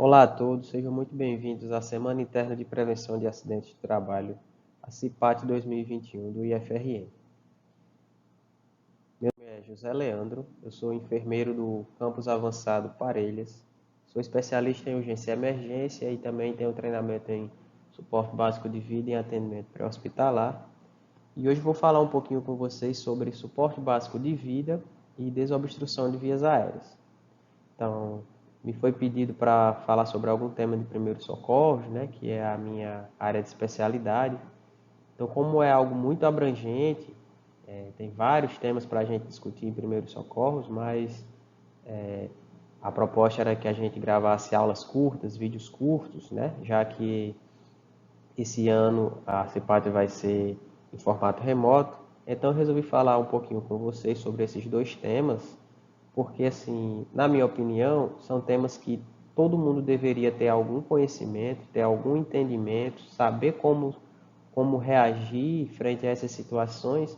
Olá a todos, sejam muito bem-vindos à Semana Interna de Prevenção de Acidentes de Trabalho, a CIPAT 2021 do IFRN. Meu nome é José Leandro, eu sou enfermeiro do Campus Avançado Parelhas, sou especialista em urgência e emergência e também tenho treinamento em suporte básico de vida e atendimento pré-hospitalar. E hoje vou falar um pouquinho com vocês sobre suporte básico de vida e desobstrução de vias aéreas. Então, me foi pedido para falar sobre algum tema de primeiros socorros, né, que é a minha área de especialidade. Então, como é algo muito abrangente, tem vários temas para a gente discutir em primeiros socorros, mas a proposta era que a gente gravasse aulas curtas, vídeos curtos, né, já que esse ano a CIPAT vai ser em formato remoto. Então, eu resolvi falar um pouquinho com vocês sobre esses dois temas, porque, assim, na minha opinião, são temas que todo mundo deveria ter algum conhecimento, ter algum entendimento, saber como reagir frente a essas situações,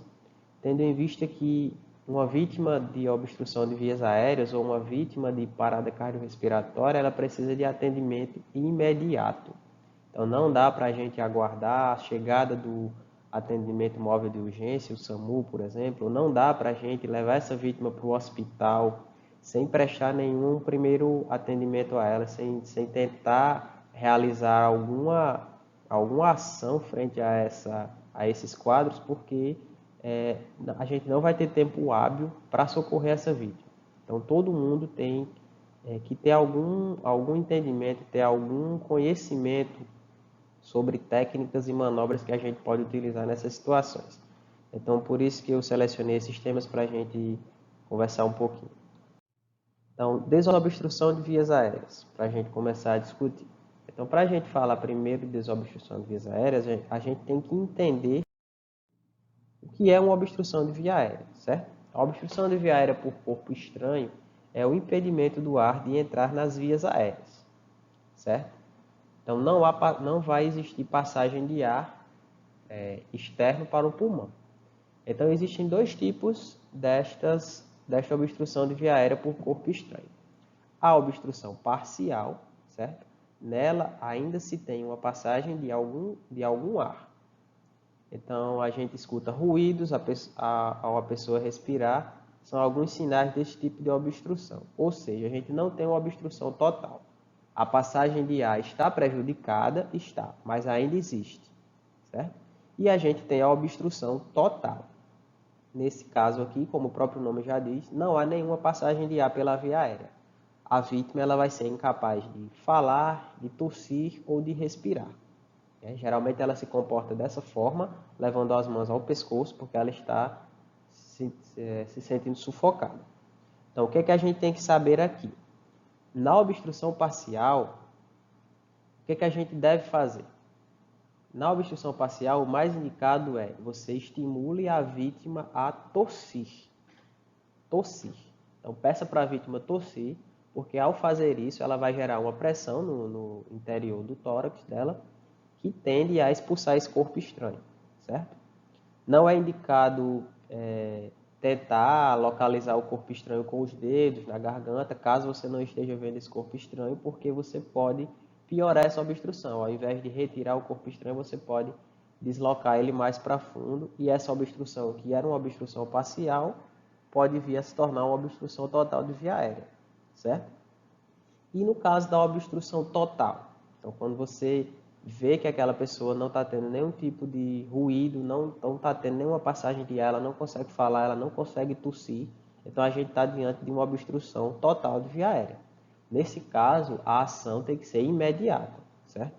tendo em vista que uma vítima de obstrução de vias aéreas ou uma vítima de parada cardiorrespiratória, ela precisa de atendimento imediato. Então, não dá para a gente aguardar a chegada do atendimento móvel de urgência, o SAMU, por exemplo. Não dá para a gente levar essa vítima para o hospital sem prestar nenhum primeiro atendimento a ela, sem tentar realizar alguma ação frente a esses quadros, porque a gente não vai ter tempo hábil para socorrer essa vítima. Então, todo mundo tem que ter algum entendimento, ter algum conhecimento sobre técnicas e manobras que a gente pode utilizar nessas situações. Então, por isso que eu selecionei esses temas para a gente conversar um pouquinho. Então, desobstrução de vias aéreas, para a gente começar a discutir. Então, para a gente falar primeiro de desobstrução de vias aéreas, a gente tem que entender o que é uma obstrução de via aérea, certo? A obstrução de via aérea por corpo estranho é o impedimento do ar de entrar nas vias aéreas, certo? Então, não vai existir passagem de ar externo para o pulmão. Então, existem dois tipos desta obstrução de via aérea por corpo estranho. A obstrução parcial, certo? Nela ainda se tem uma passagem de algum ar. Então, a gente escuta ruídos ao a pessoa respirar, são alguns sinais desse tipo de obstrução. Ou seja, a gente não tem uma obstrução total. A passagem de ar está prejudicada? Está, mas ainda existe, certo? E a gente tem a obstrução total. Nesse caso aqui, como o próprio nome já diz, não há nenhuma passagem de ar pela via aérea. A vítima ela vai ser incapaz de falar, de tossir ou de respirar. Geralmente ela se comporta dessa forma, levando as mãos ao pescoço, porque ela está se sentindo sufocada. Então, o que a gente tem que saber aqui? Na obstrução parcial, o que a gente deve fazer? Na obstrução parcial, o mais indicado é você estimule a vítima a tossir. Tossir. Então, peça para a vítima tossir, porque ao fazer isso, ela vai gerar uma pressão no interior do tórax dela, que tende a expulsar esse corpo estranho, certo? Não é indicado tentar localizar o corpo estranho com os dedos na garganta, caso você não esteja vendo esse corpo estranho, porque você pode piorar essa obstrução. Ao invés de retirar o corpo estranho, você pode deslocar ele mais para fundo e essa obstrução, que era uma obstrução parcial, pode vir a se tornar uma obstrução total de via aérea, certo? E no caso da obstrução total, então quando você vê que aquela pessoa não está tendo nenhum tipo de ruído, não está tendo nenhuma passagem de ar, ela não consegue falar, ela não consegue tossir, então a gente está diante de uma obstrução total de via aérea. Nesse caso, a ação tem que ser imediata, certo?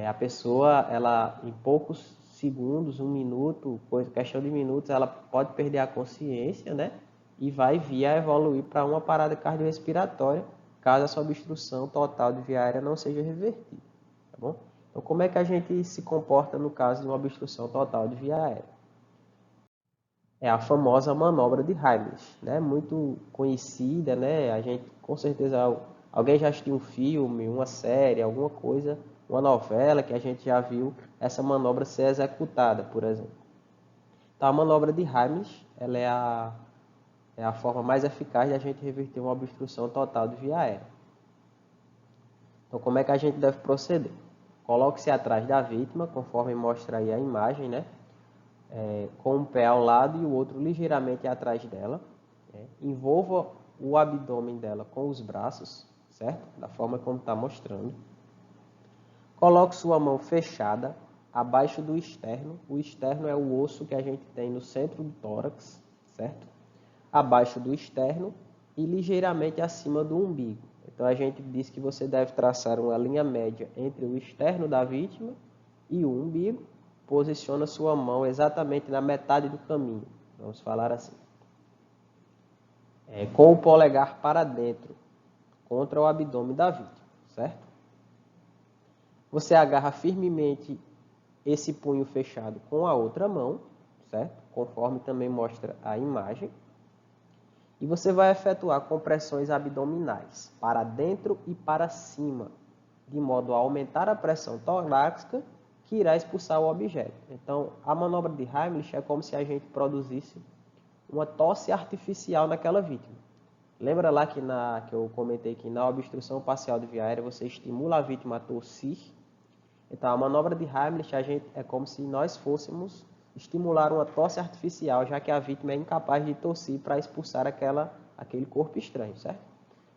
A pessoa, ela em poucos segundos, um minuto, questão de minutos, ela pode perder a consciência, né? E vai vir a evoluir para uma parada cardiorrespiratória, caso essa obstrução total de via aérea não seja revertida, tá bom? Então, como é que a gente se comporta no caso de uma obstrução total de via aérea? É a famosa manobra de Heimlich, né? Muito conhecida, né? A gente, com certeza, alguém já assistiu um filme, uma série, alguma coisa, uma novela que a gente já viu essa manobra ser executada, por exemplo. Então, a manobra de Heimlich, ela é a forma mais eficaz de a gente reverter uma obstrução total de via aérea. Então, como é que a gente deve proceder? Coloque-se atrás da vítima, conforme mostra aí a imagem, né? Com um pé ao lado e o outro ligeiramente atrás dela. Envolva o abdômen dela com os braços, certo? Da forma como está mostrando. Coloque sua mão fechada abaixo do externo. O externo é o osso que a gente tem no centro do tórax, certo? Abaixo do externo e ligeiramente acima do umbigo. Então, a gente diz que você deve traçar uma linha média entre o externo da vítima e o umbigo. Posiciona sua mão exatamente na metade do caminho. Vamos falar assim. Com o polegar para dentro, contra o abdômen da vítima, certo? Você agarra firmemente esse punho fechado com a outra mão, certo? Conforme também mostra a imagem. E você vai efetuar compressões abdominais para dentro e para cima, de modo a aumentar a pressão torácica que irá expulsar o objeto. Então, a manobra de Heimlich é como se a gente produzisse uma tosse artificial naquela vítima. Lembra lá que eu comentei que na obstrução parcial de via aérea você estimula a vítima a tossir? Então, a manobra de Heimlich é como se nós fôssemos estimular uma tosse artificial, já que a vítima é incapaz de tossir para expulsar aquele corpo estranho, certo?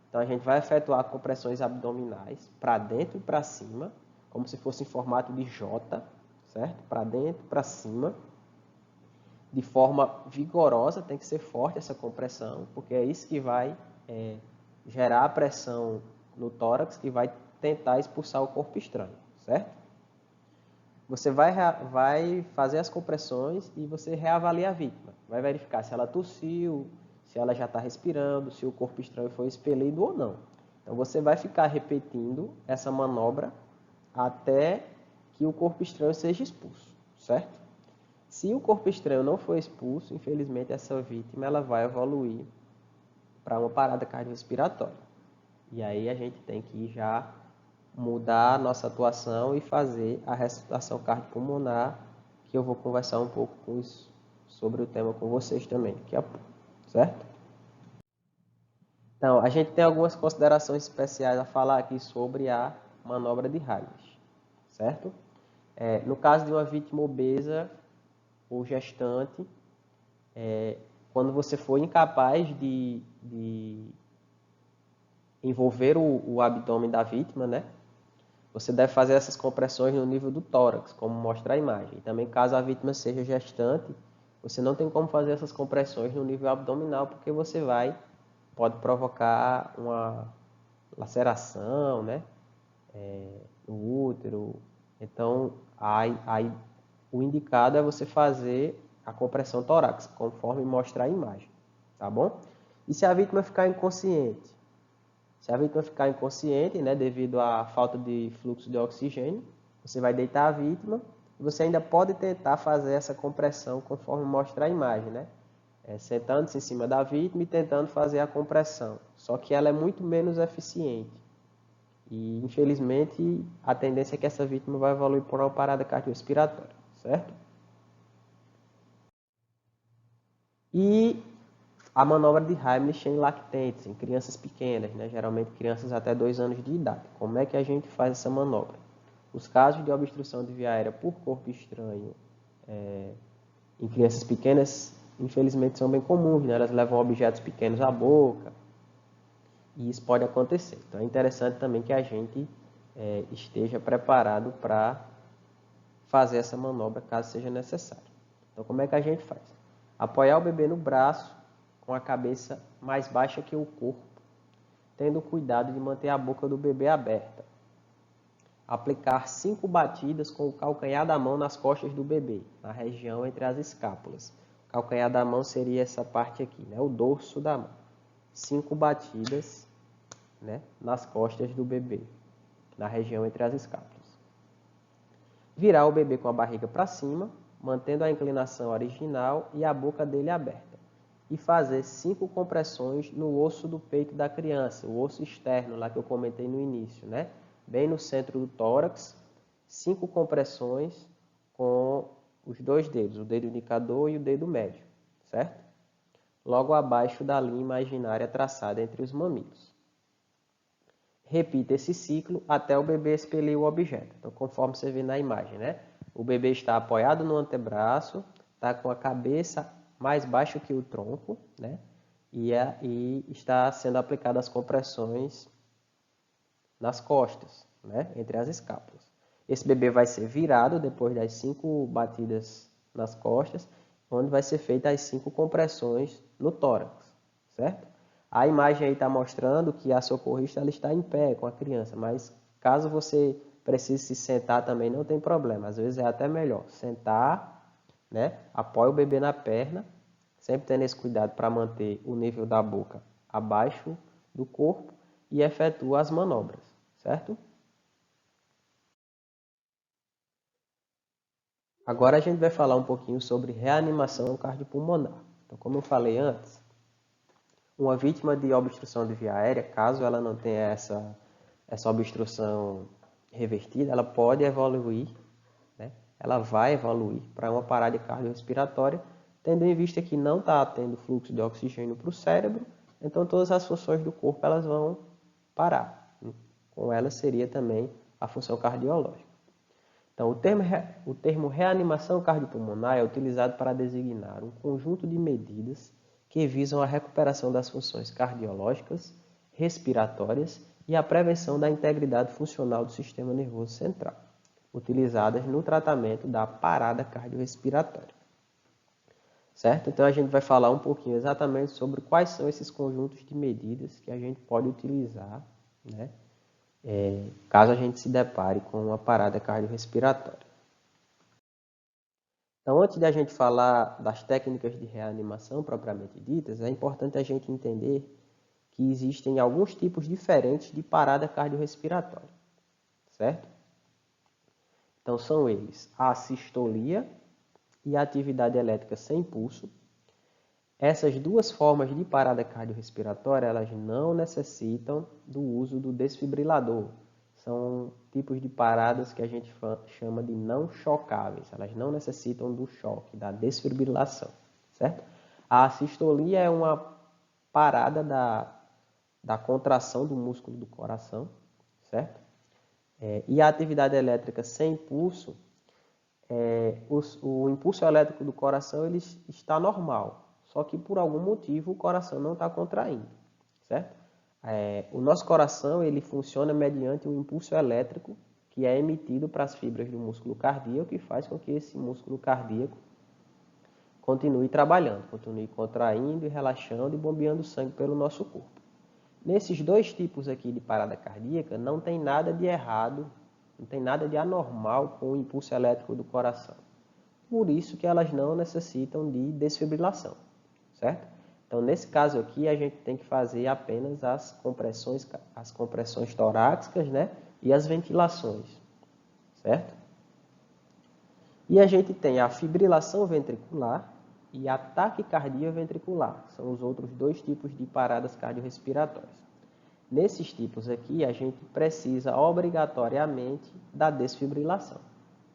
Então, a gente vai efetuar compressões abdominais para dentro e para cima, como se fosse em formato de J, certo? Para dentro e para cima, de forma vigorosa, tem que ser forte essa compressão, porque é isso que vai gerar a pressão no tórax, que vai tentar expulsar o corpo estranho, certo? Você vai fazer as compressões e você reavalia a vítima. Vai verificar se ela tossiu, se ela já está respirando, se o corpo estranho foi expelido ou não. Então, você vai ficar repetindo essa manobra até que o corpo estranho seja expulso, certo? Se o corpo estranho não for expulso, infelizmente, essa vítima ela vai evoluir para uma parada cardiorrespiratória. E aí a gente tem que já mudar a nossa atuação e fazer a ressuscitação cardiopulmonar, que eu vou conversar um pouco sobre o tema com vocês também daqui a pouco, certo? Então, a gente tem algumas considerações especiais a falar aqui sobre a manobra de Heimlich, certo? No caso de uma vítima obesa ou gestante, quando você for incapaz de envolver o abdômen da vítima, né? Você deve fazer essas compressões no nível do tórax, como mostra a imagem. E também, caso a vítima seja gestante, você não tem como fazer essas compressões no nível abdominal, porque você pode provocar uma laceração, né? No útero. Então, aí, o indicado é você fazer a compressão torácica, conforme mostra a imagem, tá bom? E se a vítima ficar inconsciente? Se a vítima ficar inconsciente, né, devido à falta de fluxo de oxigênio, você vai deitar a vítima e você ainda pode tentar fazer essa compressão conforme mostra a imagem, né? Sentando-se em cima da vítima e tentando fazer a compressão. Só que ela é muito menos eficiente. E, infelizmente, a tendência é que essa vítima vai evoluir por uma parada cardiorrespiratória, certo? E a manobra de Heimlich em lactentes, em crianças pequenas, né? Geralmente crianças até 2 anos de idade. Como é que a gente faz essa manobra? Os casos de obstrução de via aérea por corpo estranho em crianças pequenas, infelizmente, são bem comuns, né? Elas levam objetos pequenos à boca e isso pode acontecer. Então, é interessante também que a gente esteja preparado para fazer essa manobra, caso seja necessário. Então, como é que a gente faz? Apoiar o bebê no braço, com a cabeça mais baixa que o corpo, tendo cuidado de manter a boca do bebê aberta. Aplicar 5 batidas com o calcanhar da mão nas costas do bebê, na região entre as escápulas. O calcanhar da mão seria essa parte aqui, né? O dorso da mão. 5 batidas, né, nas costas do bebê, na região entre as escápulas. Virar o bebê com a barriga para cima, mantendo a inclinação original e a boca dele aberta. E fazer 5 compressões no osso do peito da criança, o osso externo, lá que eu comentei no início, né? Bem no centro do tórax, 5 compressões com os 2 dedos, o dedo indicador e o dedo médio, certo? Logo abaixo da linha imaginária traçada entre os mamilos. repita esse ciclo até o bebê expelir o objeto. Então, conforme você vê na imagem, né? O bebê está apoiado no antebraço, está com a cabeça mais baixa que o tronco, né? E está sendo aplicadas as compressões nas costas, né? Entre as escápulas. Esse bebê vai ser virado depois das 5 batidas nas costas, onde vai ser feita as 5 compressões no tórax, certo? A imagem aí está mostrando que a socorrista ela está em pé com a criança, mas caso você precise se sentar também não tem problema. Às vezes é até melhor sentar, né? Apoia o bebê na perna, sempre tendo esse cuidado para manter o nível da boca abaixo do corpo e efetua as manobras, certo? Agora a gente vai falar um pouquinho sobre reanimação cardiopulmonar. Então, como eu falei antes, uma vítima de obstrução de via aérea, caso ela não tenha essa obstrução revertida, ela pode evoluir, né? Ela vai evoluir para uma parada cardiorrespiratória, tendo em vista que não está tendo fluxo de oxigênio para o cérebro, então todas as funções do corpo elas vão parar. Com ela seria também a função cardiológica. Então, o termo reanimação cardiopulmonar é utilizado para designar um conjunto de medidas que visam a recuperação das funções cardiológicas, respiratórias e a prevenção da integridade funcional do sistema nervoso central, utilizadas no tratamento da parada cardiorrespiratória. Certo? Então, a gente vai falar um pouquinho exatamente sobre quais são esses conjuntos de medidas que a gente pode utilizar, né? Caso a gente se depare com uma parada cardiorrespiratória. Então, antes de a gente falar das técnicas de reanimação propriamente ditas, é importante a gente entender que existem alguns tipos diferentes de parada cardiorrespiratória, certo? Então, são eles a assistolia e a atividade elétrica sem pulso. Essas duas formas de parada cardiorrespiratória, elas não necessitam do uso do desfibrilador. São tipos de paradas que a gente chama de não chocáveis. Elas não necessitam do choque, da desfibrilação, certo? A assistolia é uma parada da contração do músculo do coração, certo? E a atividade elétrica sem pulso, o impulso elétrico do coração ele está normal, só que por algum motivo o coração não está contraindo, certo? O nosso coração ele funciona mediante um impulso elétrico que é emitido para as fibras do músculo cardíaco e faz com que esse músculo cardíaco continue trabalhando, continue contraindo e relaxando e bombeando sangue pelo nosso corpo. Nesses dois tipos aqui de parada cardíaca não tem nada de errado, não tem nada de anormal com o impulso elétrico do coração. Por isso que elas não necessitam de desfibrilação, certo? Então, nesse caso aqui, a gente tem que fazer apenas as compressões torácicas, né? E as ventilações, certo? E a gente tem a fibrilação ventricular e a taquicardia ventricular. São os outros dois tipos de paradas cardiorrespiratórias. Nesses tipos aqui, a gente precisa obrigatoriamente da desfibrilação.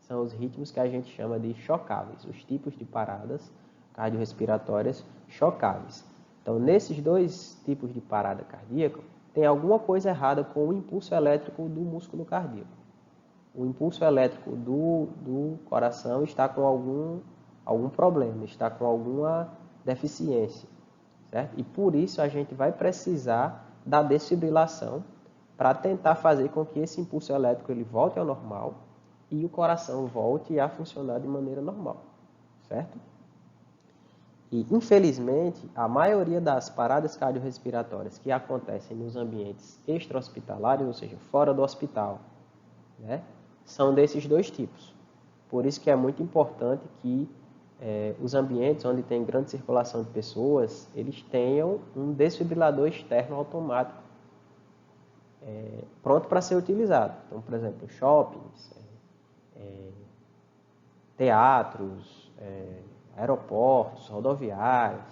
São os ritmos que a gente chama de chocáveis, os tipos de paradas cardiorrespiratórias chocáveis. Então, nesses dois tipos de parada cardíaca, tem alguma coisa errada com o impulso elétrico do músculo cardíaco. O impulso elétrico do coração está com algum problema, está com alguma deficiência, certo? E por isso a gente vai precisar da desfibrilação para tentar fazer com que esse impulso elétrico ele volte ao normal e o coração volte a funcionar de maneira normal, certo? E, infelizmente, a maioria das paradas cardiorrespiratórias que acontecem nos ambientes extra-hospitalares, ou seja, fora do hospital, né, são desses dois tipos. Por isso que é muito importante que os ambientes onde tem grande circulação de pessoas, eles tenham um desfibrilador externo automático pronto para ser utilizado. Então, por exemplo, shoppings, teatros, aeroportos, rodoviárias,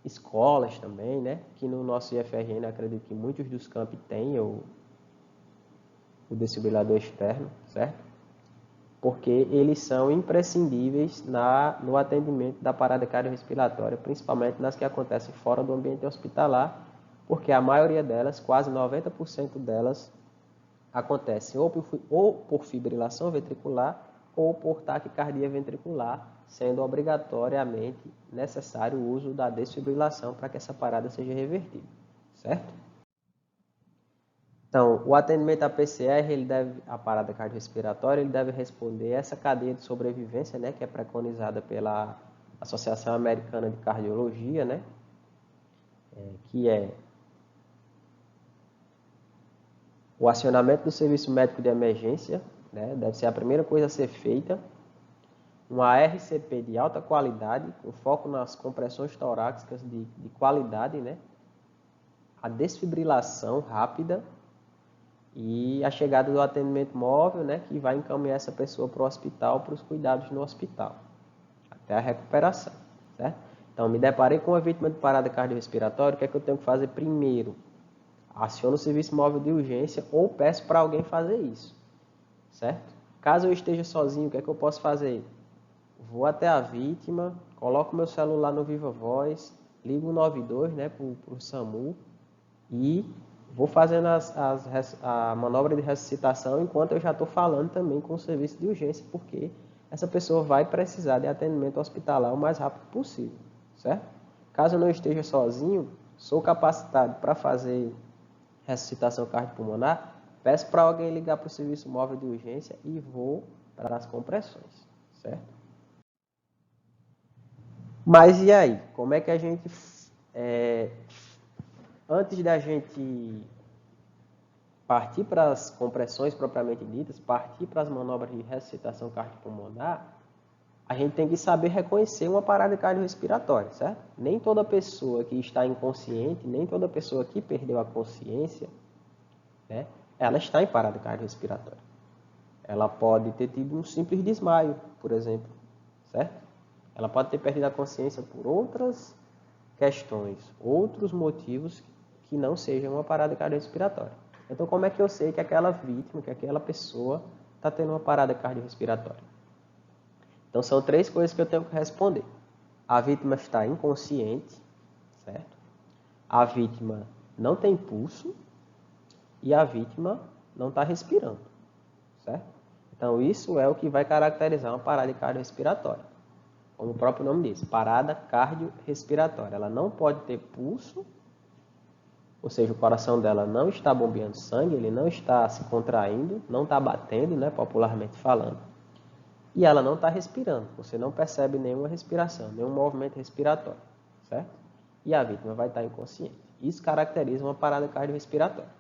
escolas também, né? Que no nosso IFRN, acredito que muitos dos campi têm o desfibrilador externo, certo? Porque eles são imprescindíveis no atendimento da parada cardiorrespiratória, principalmente nas que acontecem fora do ambiente hospitalar, porque a maioria delas, quase 90% delas, acontece ou por fibrilação ventricular ou por taquicardia ventricular, sendo obrigatoriamente necessário o uso da desfibrilação para que essa parada seja revertida, certo? Então, o atendimento à PCR, a parada cardiorrespiratória, ele deve responder essa cadeia de sobrevivência, né, que é preconizada pela Associação Americana de Cardiologia, né, que é o acionamento do serviço médico de emergência, né, deve ser a primeira coisa a ser feita, uma RCP de alta qualidade, com foco nas compressões torácicas de qualidade, né, a desfibrilação rápida, e a chegada do atendimento móvel, né, que vai encaminhar essa pessoa para o hospital, para os cuidados no hospital, até a recuperação, certo? Então, me deparei com uma vítima de parada cardiorrespiratória, o que é que eu tenho que fazer primeiro? Aciono o serviço móvel de urgência ou peço para alguém fazer isso, certo? Caso eu esteja sozinho, o que é que eu posso fazer? Vou até a vítima, coloco meu celular no Viva Voz, ligo o 92, né, para o SAMU e vou fazendo a manobra de ressuscitação enquanto eu já estou falando também com o serviço de urgência, porque essa pessoa vai precisar de atendimento hospitalar o mais rápido possível, certo? Caso eu não esteja sozinho, sou capacitado para fazer ressuscitação cardiopulmonar, peço para alguém ligar para o serviço móvel de urgência e vou para as compressões, certo? Mas e aí? Como é que a gente... antes da gente partir para as compressões propriamente ditas, partir para as manobras de ressuscitação cardiopulmonar, a gente tem que saber reconhecer uma parada cardiorrespiratória, certo? Nem toda pessoa que está inconsciente, nem toda pessoa que perdeu a consciência, né, ela está em parada cardiorrespiratória. Ela pode ter tido um simples desmaio, por exemplo, certo? Ela pode ter perdido a consciência por outras questões, outros motivos que não sejam uma parada cardiorrespiratória. Então, como é que eu sei que aquela vítima, que aquela pessoa está tendo uma parada cardiorrespiratória? Então, são 3 coisas que eu tenho que responder. A vítima está inconsciente, certo? A vítima não tem pulso e a vítima não está respirando, certo? Então, isso é o que vai caracterizar uma parada cardiorrespiratória. Como o próprio nome diz, parada cardiorrespiratória. Ela não pode ter pulso, ou seja, o coração dela não está bombeando sangue, ele não está se contraindo, não está batendo, né, popularmente falando. E ela não está respirando, você não percebe nenhuma respiração, nenhum movimento respiratório, certo? E a vítima vai estar inconsciente. Isso caracteriza uma parada cardiorrespiratória.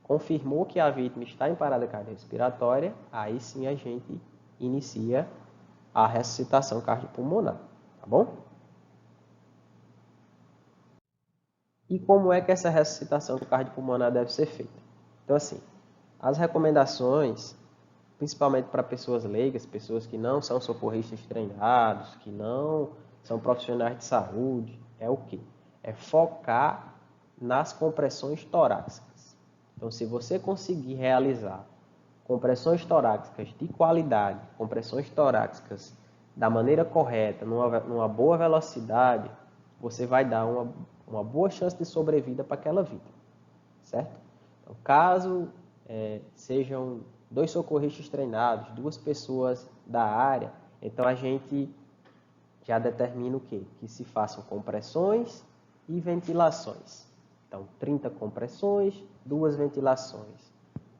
Confirmou que a vítima está em parada cardiorrespiratória, aí sim a gente inicia a ressuscitação cardiopulmonar, tá bom? E como é que essa ressuscitação cardiopulmonar deve ser feita? Então, assim, as recomendações, principalmente para pessoas leigas, pessoas que não são socorristas treinados, que não são profissionais de saúde, é o quê? É focar nas compressões torácicas. Então, se você conseguir realizar compressões torácicas de qualidade, compressões torácicas da maneira correta, numa boa velocidade, você vai dar uma boa chance de sobrevida para aquela vítima, certo? Então, caso sejam 2 socorristas treinados, 2 pessoas da área, então a gente já determina o quê? Que se façam compressões e ventilações. Então, 30 compressões, 2 ventilações.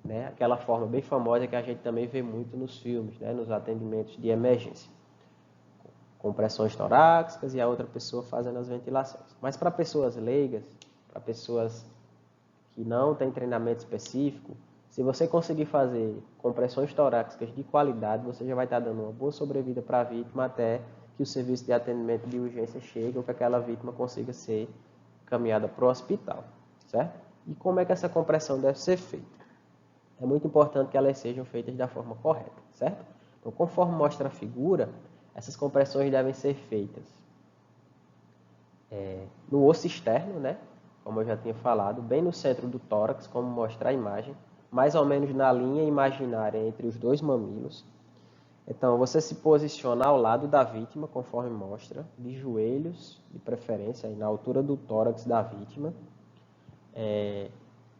Né? Aquela forma bem famosa que a gente também vê muito nos filmes, né? Nos atendimentos de emergência. Compressões torácicas e a outra pessoa fazendo as ventilações. Mas para pessoas leigas, para pessoas que não têm treinamento específico, se você conseguir fazer compressões torácicas de qualidade, você já vai estar dando uma boa sobrevida para a vítima até que o serviço de atendimento de urgência chegue ou que aquela vítima consiga ser caminhada para o hospital, certo? E como é que essa compressão deve ser feita? É muito importante que elas sejam feitas da forma correta, certo? Então, conforme mostra a figura, essas compressões devem ser feitas no osso externo, né? Como eu já tinha falado, bem no centro do tórax, como mostra a imagem, mais ou menos na linha imaginária entre os 2 mamilos. Então, você se posiciona ao lado da vítima, conforme mostra, de joelhos, de preferência, aí na altura do tórax da vítima.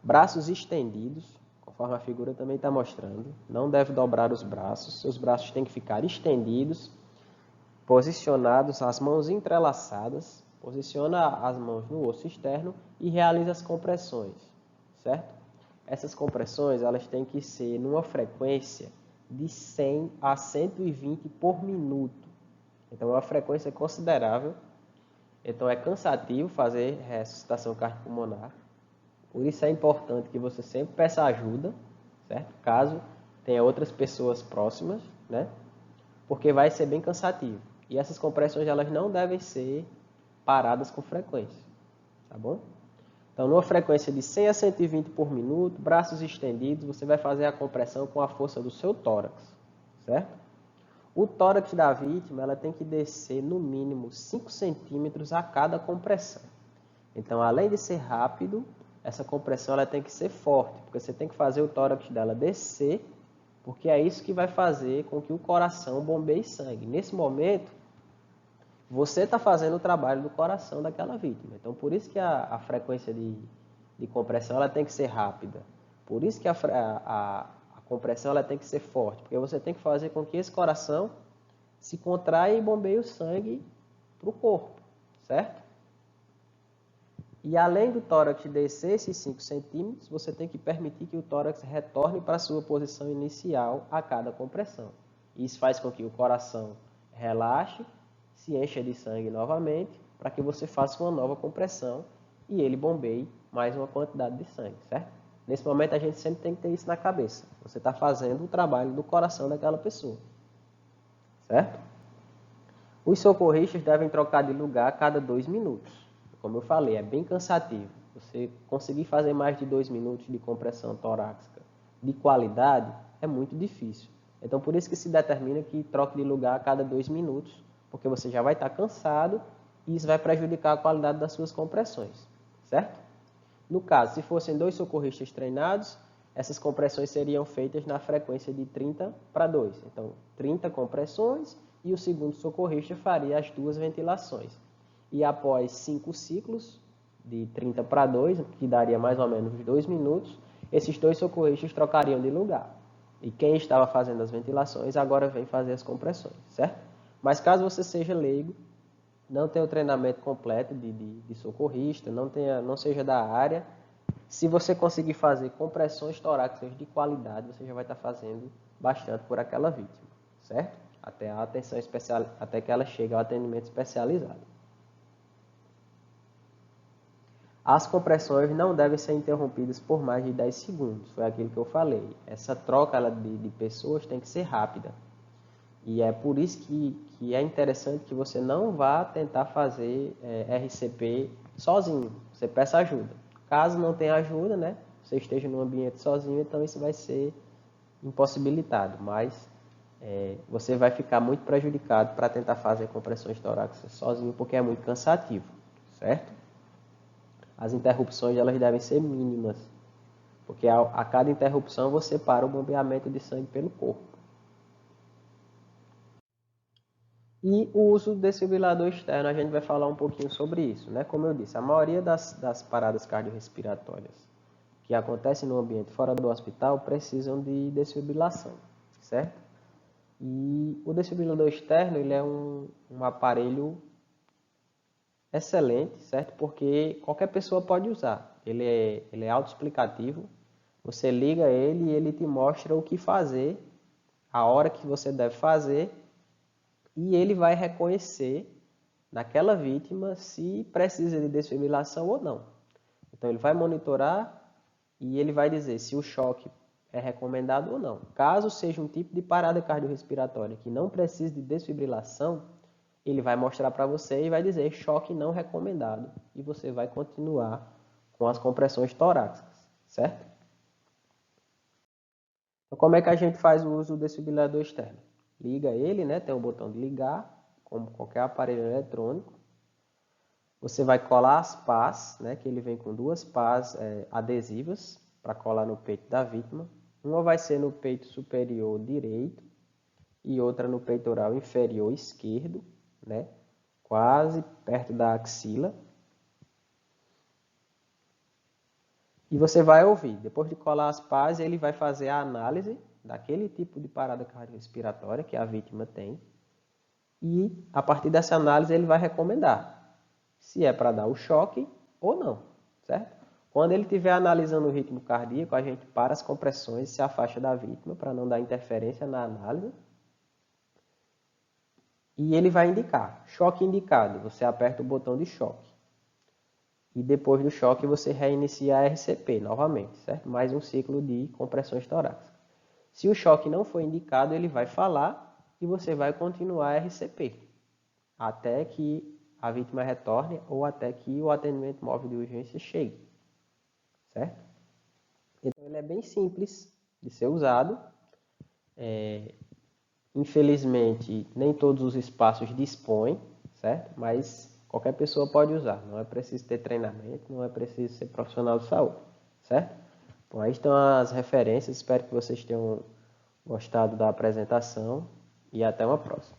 Braços estendidos, conforme a figura também está mostrando. Não deve dobrar os braços. Seus braços têm que ficar estendidos, posicionados, as mãos entrelaçadas. Posiciona as mãos no osso externo e realiza as compressões, certo? Essas compressões elas têm que ser numa frequência de 100 a 120 por minuto. Então é uma frequência considerável. Então é cansativo fazer ressuscitação cardiopulmonar. Por isso é importante que você sempre peça ajuda, certo? Caso tenha outras pessoas próximas, né? Porque vai ser bem cansativo. E essas compressões elas não devem ser paradas com frequência, tá bom? Então, numa frequência de 100 a 120 por minuto, braços estendidos, você vai fazer a compressão com a força do seu tórax, certo? O tórax da vítima ela tem que descer no mínimo 5 centímetros a cada compressão. Então, além de ser rápido, essa compressão ela tem que ser forte, porque você tem que fazer o tórax dela descer, porque é isso que vai fazer com que o coração bombeie sangue. Nesse momento, você está fazendo o trabalho do coração daquela vítima. Então, por isso que a frequência de compressão ela tem que ser rápida. Por isso que a compressão ela tem que ser forte, porque você tem que fazer com que esse coração se contraia e bombeie o sangue para o corpo, certo? E além do tórax descer esses 5 centímetros, você tem que permitir que o tórax retorne para a sua posição inicial a cada compressão. Isso faz com que o coração relaxe, se encha de sangue novamente, para que você faça uma nova compressão e ele bombeie mais uma quantidade de sangue, certo? Nesse momento a gente sempre tem que ter isso na cabeça. Você está fazendo o trabalho do coração daquela pessoa, certo? Os socorristas devem trocar de lugar a cada 2 minutos. Como eu falei, é bem cansativo. Você conseguir fazer mais de 2 minutos de compressão torácica de qualidade é muito difícil. Então, por isso que se determina que troque de lugar a cada 2 minutos, porque você já vai estar cansado e isso vai prejudicar a qualidade das suas compressões, certo? No caso, se fossem 2 socorristas treinados, essas compressões seriam feitas na frequência de 30 para 2. Então, 30 compressões e o segundo socorrista faria as 2 ventilações. E após 5 ciclos, de 30 para 2, que daria mais ou menos 2 minutos, esses 2 socorristas trocariam de lugar. E quem estava fazendo as ventilações agora vem fazer as compressões, certo? Mas caso você seja leigo, não tenha o treinamento completo de socorrista, não seja da área, se você conseguir fazer compressões torácicas de qualidade, você já vai estar fazendo bastante por aquela vítima, certo? Até a atenção especial, até que ela chegue ao atendimento especializado. As compressões não devem ser interrompidas por mais de 10 segundos, foi aquilo que eu falei. Essa troca de pessoas tem que ser rápida. E é por isso que é interessante que você não vá tentar fazer RCP sozinho, você peça ajuda. Caso não tenha ajuda, né, você esteja num ambiente sozinho, então isso vai ser impossibilitado, mas você vai ficar muito prejudicado para tentar fazer compressões torácicas sozinho, porque é muito cansativo, certo? As interrupções elas devem ser mínimas, porque a cada interrupção você para o bombeamento de sangue pelo corpo. E o uso do desfibrilador externo, a gente vai falar um pouquinho sobre isso, né? Como eu disse, a maioria das paradas cardiorrespiratórias que acontecem no ambiente fora do hospital precisam de desfibrilação, certo? E o desfibrilador externo, ele é um aparelho excelente, certo? Porque qualquer pessoa pode usar. Ele é autoexplicativo. Você liga ele e ele te mostra o que fazer, a hora que você deve fazer, e ele vai reconhecer naquela vítima se precisa de desfibrilação ou não. Então ele vai monitorar e ele vai dizer se o choque é recomendado ou não. Caso seja um tipo de parada cardiorrespiratória que não precise de desfibrilação, ele vai mostrar para você e vai dizer choque não recomendado. E você vai continuar com as compressões torácicas, certo? Então, como é que a gente faz o uso do desfibrilador externo? Liga ele, né? Tem um botão de ligar, como qualquer aparelho eletrônico. Você vai colar as pás, né? Que ele vem com 2 pás adesivas para colar no peito da vítima. Uma vai ser no peito superior direito e outra no peitoral inferior esquerdo, né? Quase perto da axila. E você vai ouvir. Depois de colar as pás, ele vai fazer a análise daquele tipo de parada cardiorrespiratória que a vítima tem. E, a partir dessa análise, ele vai recomendar se é para dar o choque ou não, certo? Quando ele estiver analisando o ritmo cardíaco, a gente para as compressões e se afasta da vítima para não dar interferência na análise. E ele vai indicar, choque indicado, você aperta o botão de choque. E depois do choque você reinicia a RCP novamente, certo? Mais um ciclo de compressões torácicas. Se o choque não for indicado, ele vai falar e você vai continuar a RCP até que a vítima retorne ou até que o atendimento móvel de urgência chegue, certo? Então ele é bem simples de ser usado. Infelizmente, nem todos os espaços dispõem, certo? Mas qualquer pessoa pode usar. Não é preciso ter treinamento, não é preciso ser profissional de saúde, certo? Bom, aí estão as referências. Espero que vocês tenham gostado da apresentação e até uma próxima.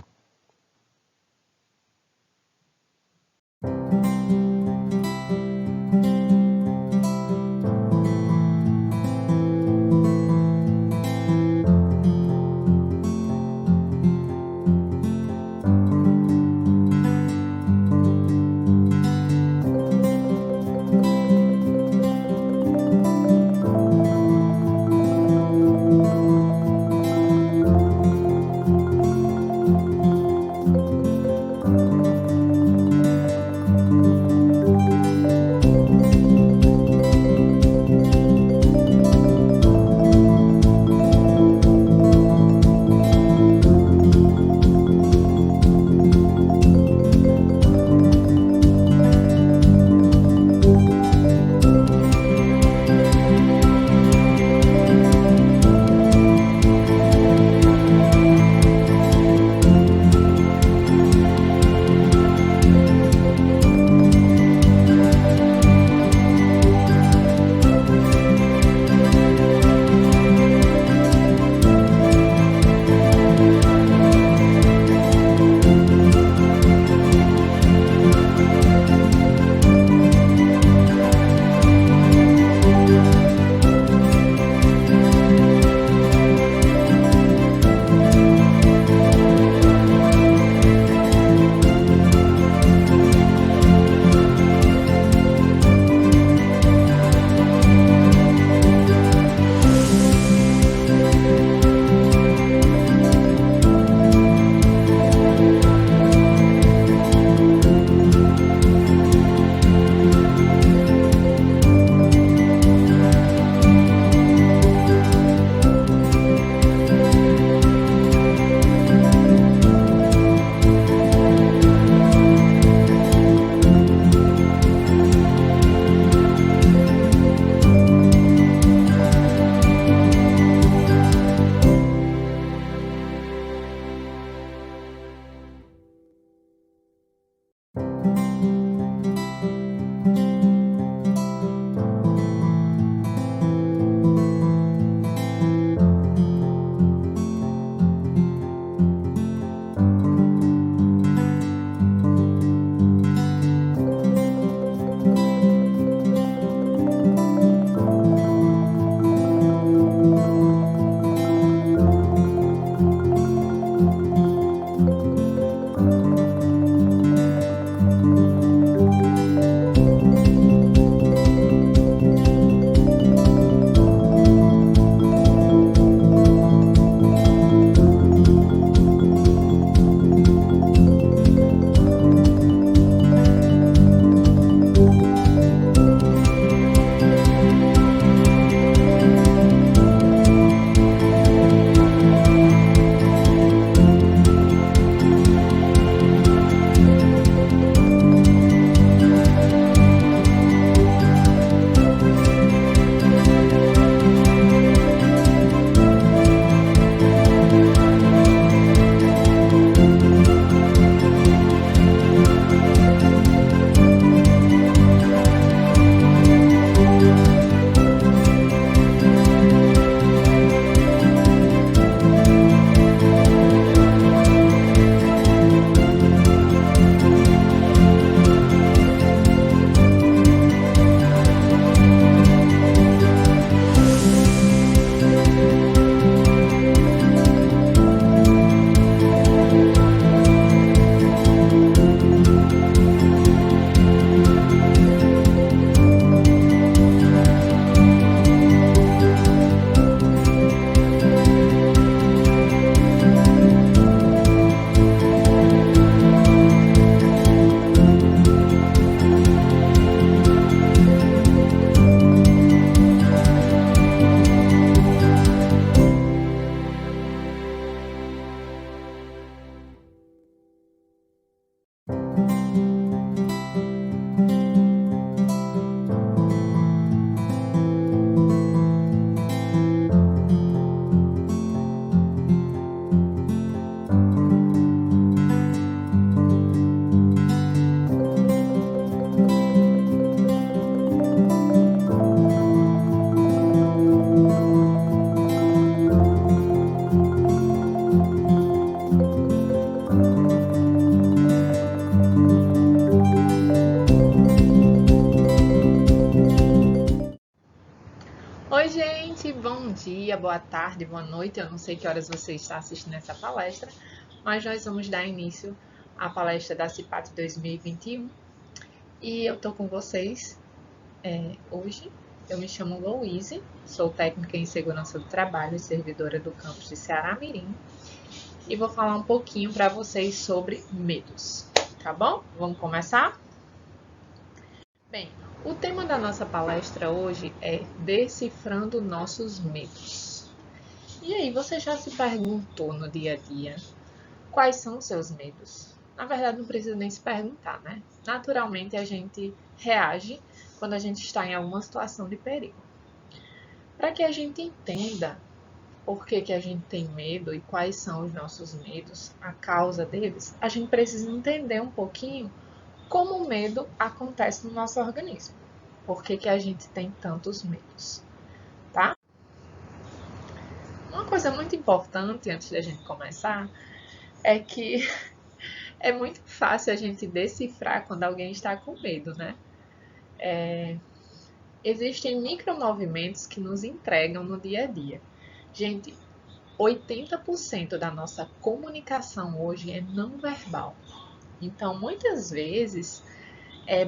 bom dia, boa tarde, boa noite. Eu não sei que horas você está assistindo essa palestra, mas nós vamos dar início à palestra da CIPAT 2021 e eu estou com vocês hoje. Eu me chamo Louise, sou técnica em segurança do trabalho e servidora do campus de Ceará Mirim e vou falar um pouquinho para vocês sobre medos, tá bom? Vamos começar? Bem, o tema da nossa palestra hoje é Decifrando Nossos Medos. E aí, você já se perguntou no dia a dia quais são os seus medos? Na verdade, não precisa nem se perguntar, né? Naturalmente, a gente reage quando a gente está em alguma situação de perigo. Para que a gente entenda por que a gente tem medo e quais são os nossos medos, a causa deles, a gente precisa entender um pouquinho como o medo acontece no nosso organismo. Por que a gente tem tantos medos, tá? Uma coisa muito importante antes da gente começar é que é muito fácil a gente decifrar quando alguém está com medo, né? Existem micromovimentos que nos entregam no dia a dia. Gente, 80% da nossa comunicação hoje é não verbal. Então, muitas vezes,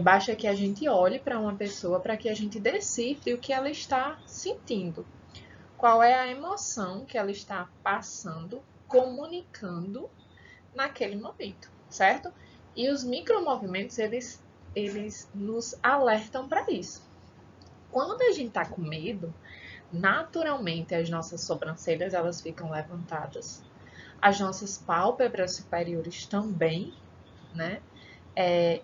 basta que a gente olhe para uma pessoa para que a gente decifre o que ela está sentindo. Qual é a emoção que ela está passando, comunicando naquele momento, certo? E os micromovimentos, eles nos alertam para isso. Quando a gente está com medo, naturalmente as nossas sobrancelhas elas ficam levantadas. As nossas pálpebras superiores também, né?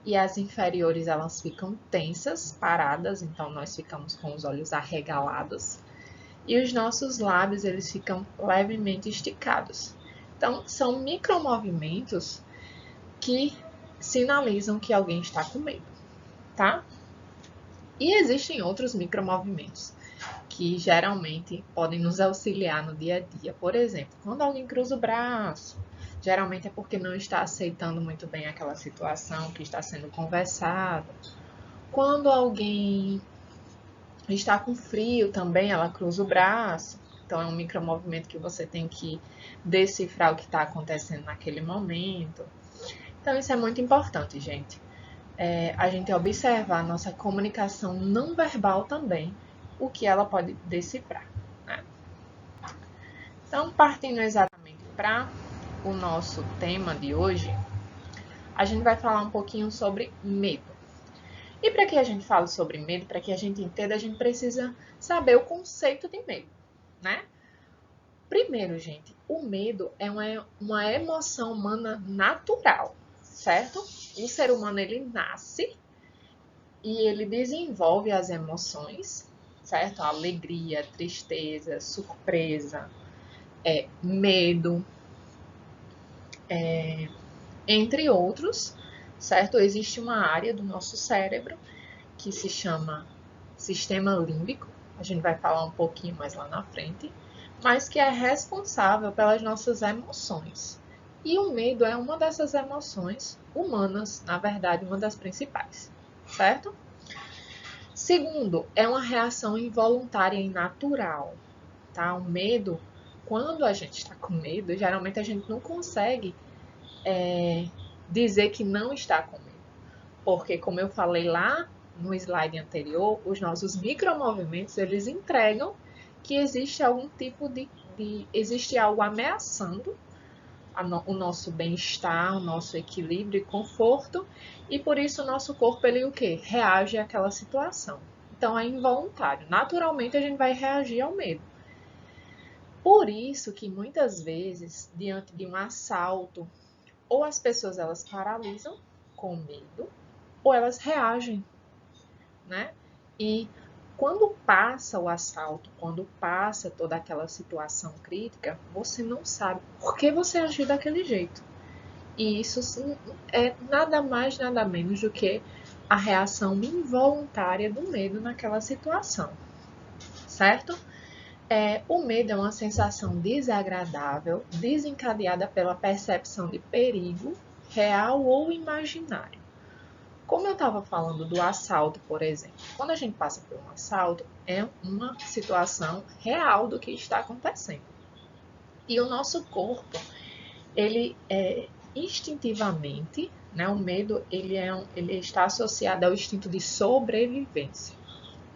E as inferiores elas ficam tensas, paradas, então nós ficamos com os olhos arregalados. E os nossos lábios eles ficam levemente esticados. Então, são micromovimentos que sinalizam que alguém está com medo, tá? E existem outros micromovimentos que geralmente podem nos auxiliar no dia a dia. Por exemplo, quando alguém cruza o braço, geralmente é porque não está aceitando muito bem aquela situação que está sendo conversada. Quando alguém está com frio também, ela cruza o braço. Então, é um micromovimento que você tem que decifrar o que está acontecendo naquele momento. Então, isso é muito importante, gente. A gente observar a nossa comunicação não verbal também, o que ela pode decifrar, né? Então, partindo exatamente para o nosso tema de hoje, a gente vai falar um pouquinho sobre medo. E para que a gente fale sobre medo, para que a gente entenda, a gente precisa saber o conceito de medo, né? Primeiro, gente, o medo é uma emoção humana natural, certo? O ser humano, ele nasce e ele desenvolve as emoções, certo? A alegria, tristeza, surpresa, medo, entre outros, certo? Existe uma área do nosso cérebro que se chama sistema límbico, a gente vai falar um pouquinho mais lá na frente, mas que é responsável pelas nossas emoções. E o medo é uma dessas emoções humanas, na verdade, uma das principais, certo? Segundo, é uma reação involuntária e natural, tá? O medo, quando a gente está com medo, geralmente a gente não consegue dizer que não está com medo. Porque, como eu falei lá no slide anterior, os nossos micromovimentos, eles entregam que existe algum tipo existe algo ameaçando o nosso bem-estar, o nosso equilíbrio e conforto, e por isso o nosso corpo, ele o quê? Reage àquela situação. Então, é involuntário. Naturalmente, a gente vai reagir ao medo. Por isso que, muitas vezes, diante de um assalto, ou as pessoas, elas paralisam com medo, ou elas reagem, né? E quando passa o assalto, quando passa toda aquela situação crítica, você não sabe por que você agiu daquele jeito. E isso é nada mais, nada menos do que a reação involuntária do medo naquela situação, certo? O medo é uma sensação desagradável, desencadeada pela percepção de perigo, real ou imaginário, Como eu estava falando do assalto, por exemplo, quando a gente passa por um assalto, é uma situação real do que está acontecendo. E o nosso corpo, ele é instintivamente, né, o medo, ele está associado ao instinto de sobrevivência,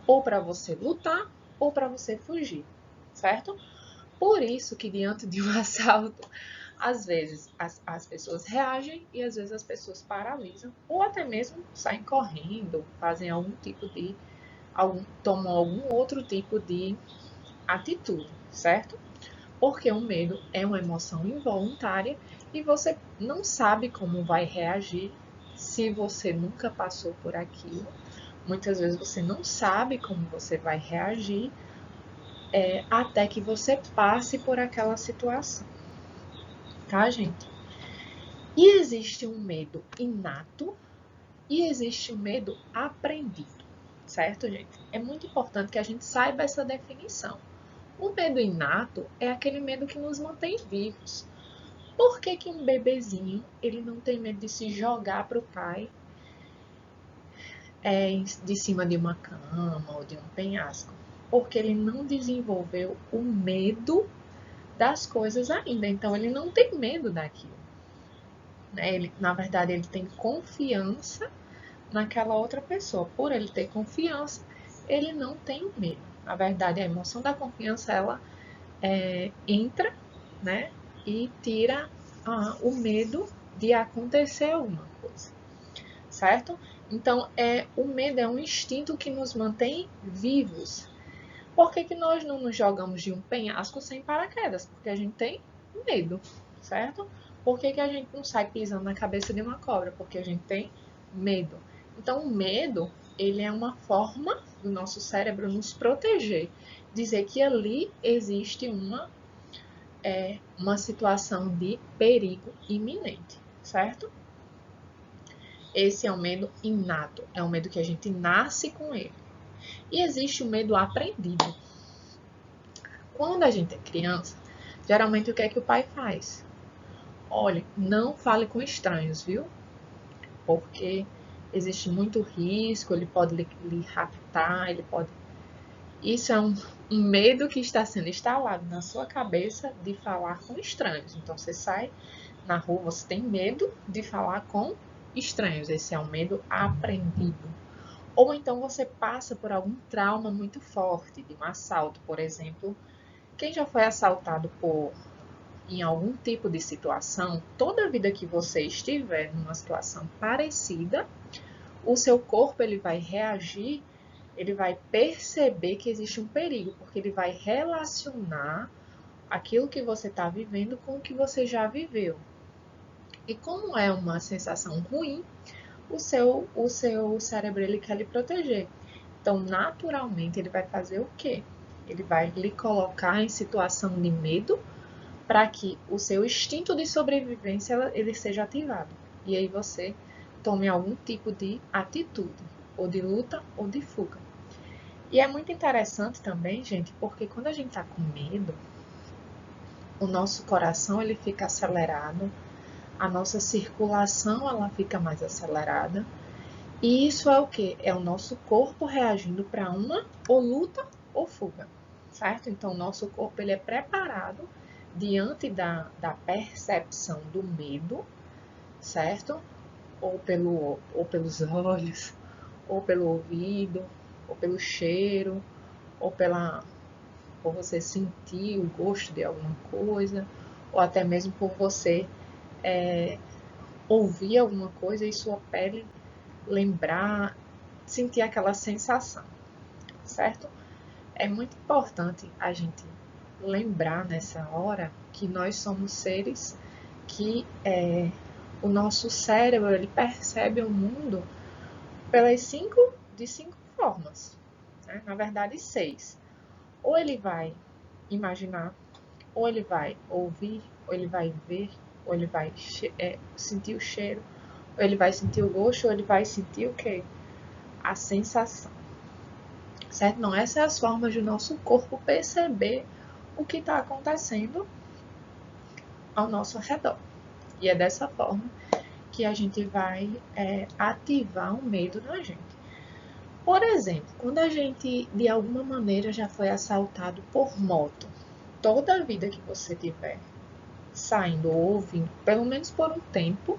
ou para você lutar, ou para você fugir, certo? Por isso que diante de um assalto, às vezes as pessoas reagem e às vezes as pessoas paralisam, ou até mesmo saem correndo, fazem tomam algum outro tipo de atitude, certo? Porque o medo é uma emoção involuntária e você não sabe como vai reagir se você nunca passou por aquilo. Muitas vezes você não sabe como você vai reagir até que você passe por aquela situação. Tá, gente? E existe um medo inato e existe um medo aprendido, certo, gente? É muito importante que a gente saiba essa definição. O medo inato é aquele medo que nos mantém vivos. Por que que um bebezinho ele não tem medo de se jogar para o pai de cima de uma cama ou de um penhasco? Porque ele não desenvolveu o medo das coisas ainda. Então, ele não tem medo daquilo. Né? Na verdade, ele tem confiança naquela outra pessoa. Por ele ter confiança, ele não tem medo. Na verdade, a emoção da confiança, ela entra, né, e tira o medo de acontecer alguma coisa, certo? Então, o medo é um instinto que nos mantém vivos. Por que que nós não nos jogamos de um penhasco sem paraquedas? Porque a gente tem medo, certo? Por que que a gente não sai pisando na cabeça de uma cobra? Porque a gente tem medo. Então, o medo, ele é uma forma do nosso cérebro nos proteger, dizer que ali existe uma situação de perigo iminente, certo? Esse é o medo inato, é um medo que a gente nasce com ele. E existe o medo aprendido. Quando a gente é criança, geralmente o que é que o pai faz? Olha, não fale com estranhos, viu? Porque existe muito risco, ele pode lhe raptar, ele pode... Isso é um medo que está sendo instalado na sua cabeça de falar com estranhos. Então, você sai na rua, você tem medo de falar com estranhos. Esse é um medo aprendido. Ou então você passa por algum trauma muito forte, de um assalto, por exemplo. Quem já foi assaltado em algum tipo de situação, toda vida que você estiver numa situação parecida, o seu corpo ele vai reagir, ele vai perceber que existe um perigo, porque ele vai relacionar aquilo que você está vivendo com o que você já viveu. E como é uma sensação ruim, o seu cérebro ele quer lhe proteger. Então, naturalmente, ele vai fazer o quê? Ele vai lhe colocar em situação de medo para que o seu instinto de sobrevivência ele seja ativado. E aí você tome algum tipo de atitude, ou de luta ou de fuga. E é muito interessante também, gente, porque quando a gente está com medo, o nosso coração ele fica acelerado, a nossa circulação ela fica mais acelerada. E isso é o que? É o nosso corpo reagindo para uma ou luta ou fuga, certo? Então, o nosso corpo ele é preparado diante da percepção do medo, certo? Ou pelos olhos, ou pelo ouvido, ou pelo cheiro, ou por você sentir o gosto de alguma coisa, ou até mesmo por você ouvir alguma coisa e sua pele lembrar, sentir aquela sensação, certo? É muito importante a gente lembrar nessa hora que nós somos seres que o nosso cérebro ele percebe o mundo de cinco formas, né? Na verdade 6. Ou ele vai imaginar, ou ele vai ouvir, ou ele vai ver, ou ele vai sentir o cheiro, ou ele vai sentir o gosto, ou ele vai sentir o quê? A sensação. Certo? Não, essas são as formas do nosso corpo perceber o que está acontecendo ao nosso redor. E é dessa forma que a gente vai ativar o medo na gente. Por exemplo, quando a gente, de alguma maneira, já foi assaltado por moto, toda a vida que você tiver saindo ou ouvindo, pelo menos por um tempo,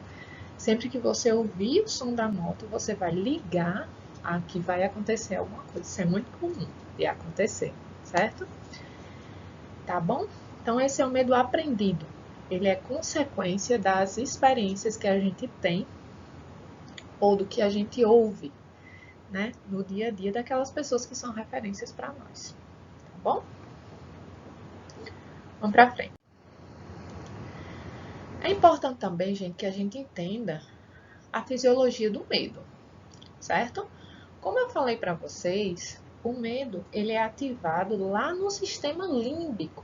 sempre que você ouvir o som da moto, você vai ligar a que vai acontecer alguma coisa. Isso é muito comum de acontecer, certo? Tá bom? Então, esse é o medo aprendido. Ele é consequência das experiências que a gente tem ou do que a gente ouve, né, no dia a dia daquelas pessoas que são referências para nós. Tá bom? Vamos para frente. É importante também, gente, que a gente entenda a fisiologia do medo, certo? Como eu falei para vocês, o medo ele é ativado lá no sistema límbico.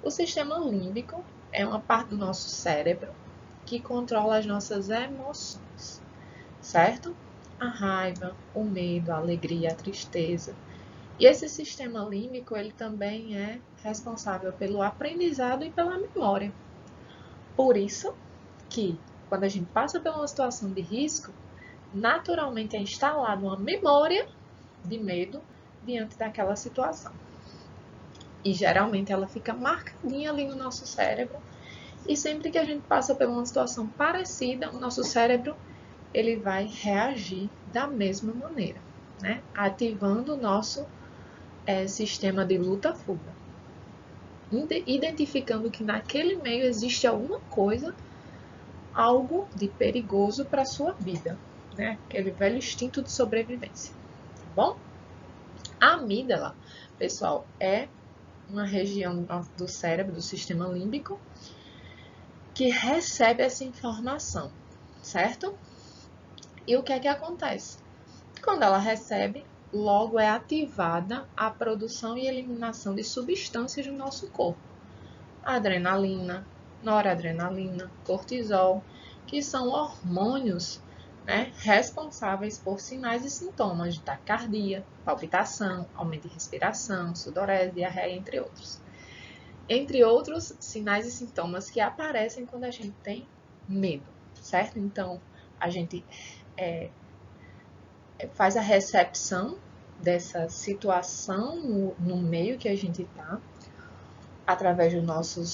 O sistema límbico é uma parte do nosso cérebro que controla as nossas emoções, certo? A raiva, o medo, a alegria, a tristeza. E esse sistema límbico, ele também é responsável pelo aprendizado e pela memória. Por isso que, quando a gente passa por uma situação de risco, naturalmente é instalada uma memória de medo diante daquela situação. E geralmente ela fica marcadinha ali no nosso cérebro. E sempre que a gente passa por uma situação parecida, o nosso cérebro ele vai reagir da mesma maneira, né? Ativando o nosso sistema de luta-fuga. Identificando que naquele meio existe alguma coisa, algo de perigoso para a sua vida, né? Aquele velho instinto de sobrevivência, tá bom? A amígdala, pessoal, é uma região do cérebro, do sistema límbico, que recebe essa informação, certo? E o que é que acontece? Quando ela recebe, logo é ativada a produção e eliminação de substâncias do nosso corpo. Adrenalina, noradrenalina, cortisol, que são hormônios, né, responsáveis por sinais e sintomas de taquicardia, palpitação, aumento de respiração, sudorese, diarreia, entre outros. Entre outros sinais e sintomas que aparecem quando a gente tem medo, certo? Então, a gente faz a recepção dessa situação no meio que a gente está, através do nosso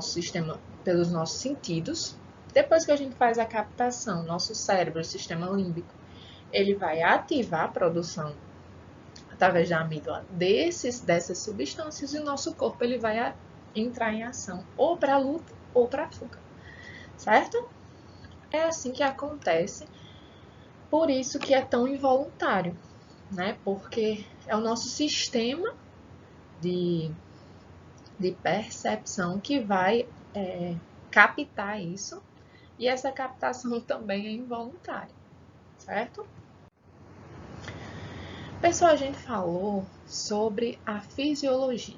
sistema, pelos nossos sentidos. Depois que a gente faz a captação, nosso cérebro, o sistema límbico, ele vai ativar a produção através da amígdala dessas substâncias e o nosso corpo ele vai entrar em ação ou para a luta ou para a fuga, certo? É assim que acontece, por isso que é tão involuntário, né? Porque é o nosso sistema de percepção que vai captar isso, e essa captação também é involuntária, certo? Pessoal, a gente falou sobre a fisiologia,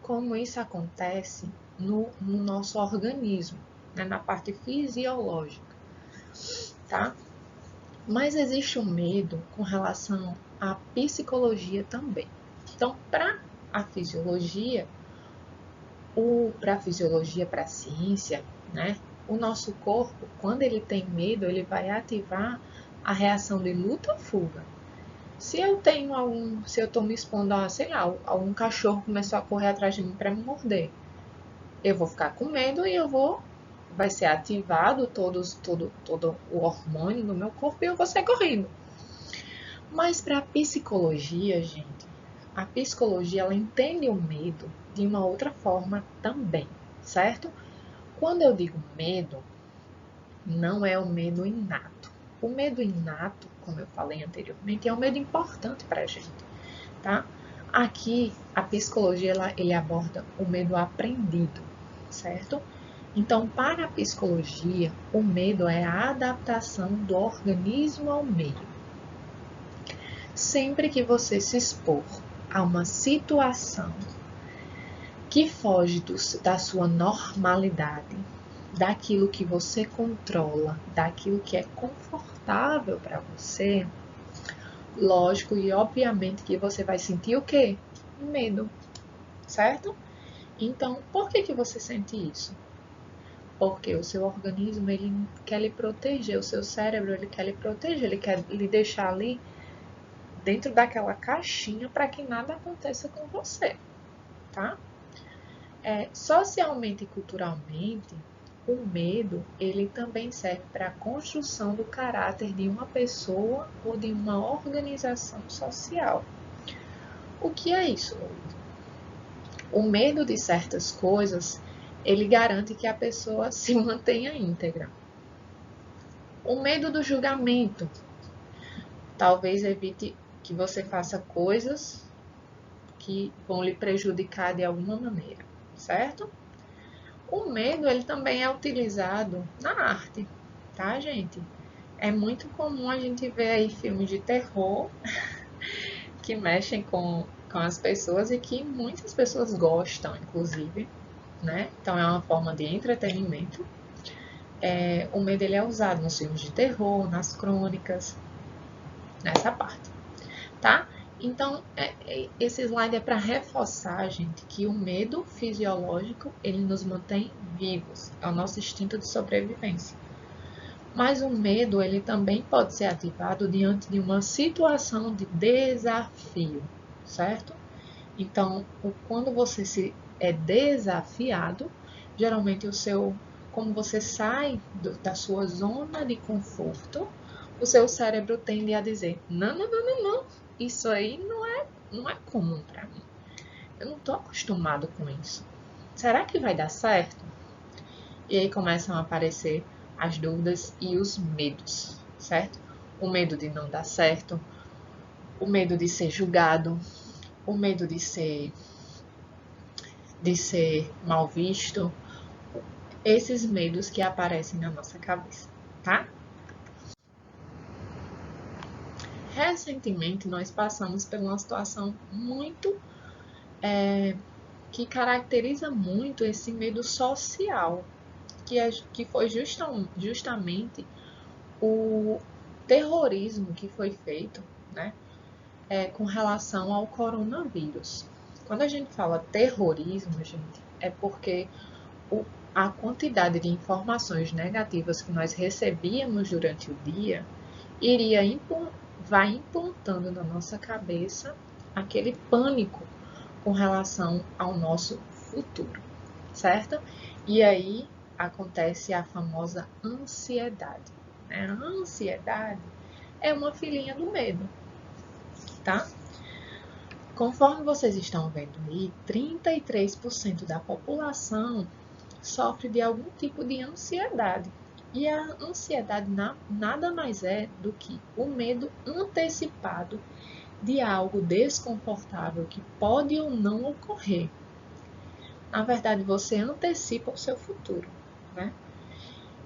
como isso acontece no nosso organismo, né, na parte fisiológica, tá? Mas existe um medo com relação à psicologia também. Então, para a fisiologia, para a ciência, né, o nosso corpo, quando ele tem medo, ele vai ativar a reação de luta ou fuga. Se eu estou me expondo a, sei lá, algum cachorro começou a correr atrás de mim para me morder, eu vou ficar com medo e vai ser ativado todo o hormônio no meu corpo e eu vou sair correndo. Mas para a psicologia, gente, a psicologia ela entende o medo de uma outra forma também, certo? Quando eu digo medo, não é o medo inato. O medo inato, como eu falei anteriormente, é um medo importante para a gente, tá? Aqui, a psicologia, ele aborda o medo aprendido, certo? Então, para a psicologia, o medo é a adaptação do organismo ao meio. Sempre que você se expor a uma situação que foge da sua normalidade, daquilo que você controla, daquilo que é confortável para você, lógico e obviamente que você vai sentir o quê? Medo, certo? Então, por que você sente isso? Porque o seu organismo, ele quer lhe proteger, o seu cérebro, ele quer lhe proteger, ele quer lhe deixar ali dentro daquela caixinha para que nada aconteça com você, tá? Socialmente e culturalmente, o medo, ele também serve para a construção do caráter de uma pessoa ou de uma organização social. O que é isso? O medo de certas coisas, ele garante que a pessoa se mantenha íntegra. O medo do julgamento talvez evite que você faça coisas que vão lhe prejudicar de alguma maneira, certo? O medo, ele também é utilizado na arte, tá, gente? É muito comum a gente ver aí filmes de terror que mexem com as pessoas e que muitas pessoas gostam, inclusive, né? Então é uma forma de entretenimento. O medo, ele é usado nos filmes de terror, nas crônicas, nessa parte, tá? Então, esse slide é para reforçar, gente, que o medo fisiológico, ele nos mantém vivos, é o nosso instinto de sobrevivência. Mas o medo, ele também pode ser ativado diante de uma situação de desafio, certo? Então, quando você é desafiado, geralmente como você sai da sua zona de conforto, o seu cérebro tende a dizer, não, não, não, não, não, isso aí não é comum para mim. Eu não estou acostumado com isso. Será que vai dar certo? E aí começam a aparecer as dúvidas e os medos, certo? O medo de não dar certo, o medo de ser julgado, o medo de ser mal visto, esses medos que aparecem na nossa cabeça, tá? Recentemente, nós passamos por uma situação que caracteriza muito esse medo social, que foi justamente o terrorismo que foi feito, né, com relação ao coronavírus. Quando a gente fala terrorismo, gente, é porque a quantidade de informações negativas que nós recebíamos durante o dia vai implantando na nossa cabeça aquele pânico com relação ao nosso futuro, certo? E aí acontece a famosa ansiedade. A ansiedade é uma filhinha do medo, tá? Conforme vocês estão vendo aí, 33% da população sofre de algum tipo de ansiedade. E a ansiedade nada mais é do que o medo antecipado de algo desconfortável que pode ou não ocorrer. Na verdade, você antecipa o seu futuro, né?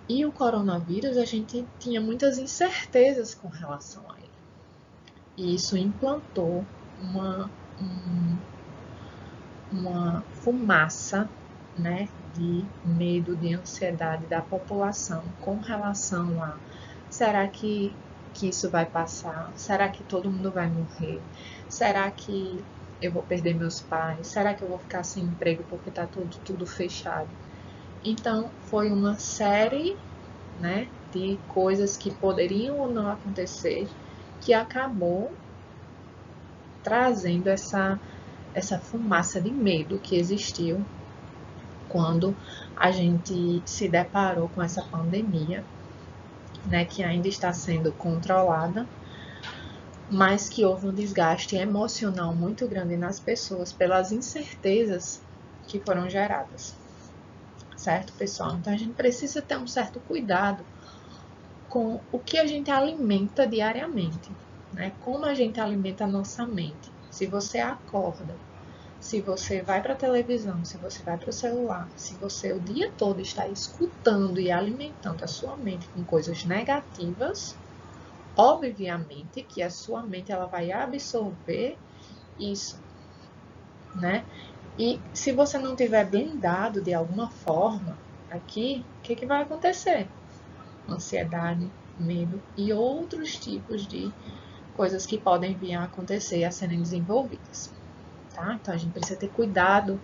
E o coronavírus, a gente tinha muitas incertezas com relação a ele. E isso implantou uma fumaça, né, de medo, de ansiedade da população com relação a será que isso vai passar? Será que todo mundo vai morrer? Será que eu vou perder meus pais? Será que eu vou ficar sem emprego porque está tudo fechado? Então, foi uma série, né, de coisas que poderiam ou não acontecer que acabou trazendo essa fumaça de medo que existiu quando a gente se deparou com essa pandemia, né, que ainda está sendo controlada, mas que houve um desgaste emocional muito grande nas pessoas pelas incertezas que foram geradas. Certo, pessoal? Então a gente precisa ter um certo cuidado com o que a gente alimenta diariamente, né? Como a gente alimenta a nossa mente. Se você acorda, se você vai para a televisão, se você vai para o celular, se você o dia todo está escutando e alimentando a sua mente com coisas negativas, obviamente que a sua mente ela vai absorver isso, né? E se você não tiver blindado de alguma forma aqui, o que vai acontecer? Ansiedade, medo e outros tipos de coisas que podem vir a acontecer e a serem desenvolvidas. Tá? Então a gente precisa ter cuidado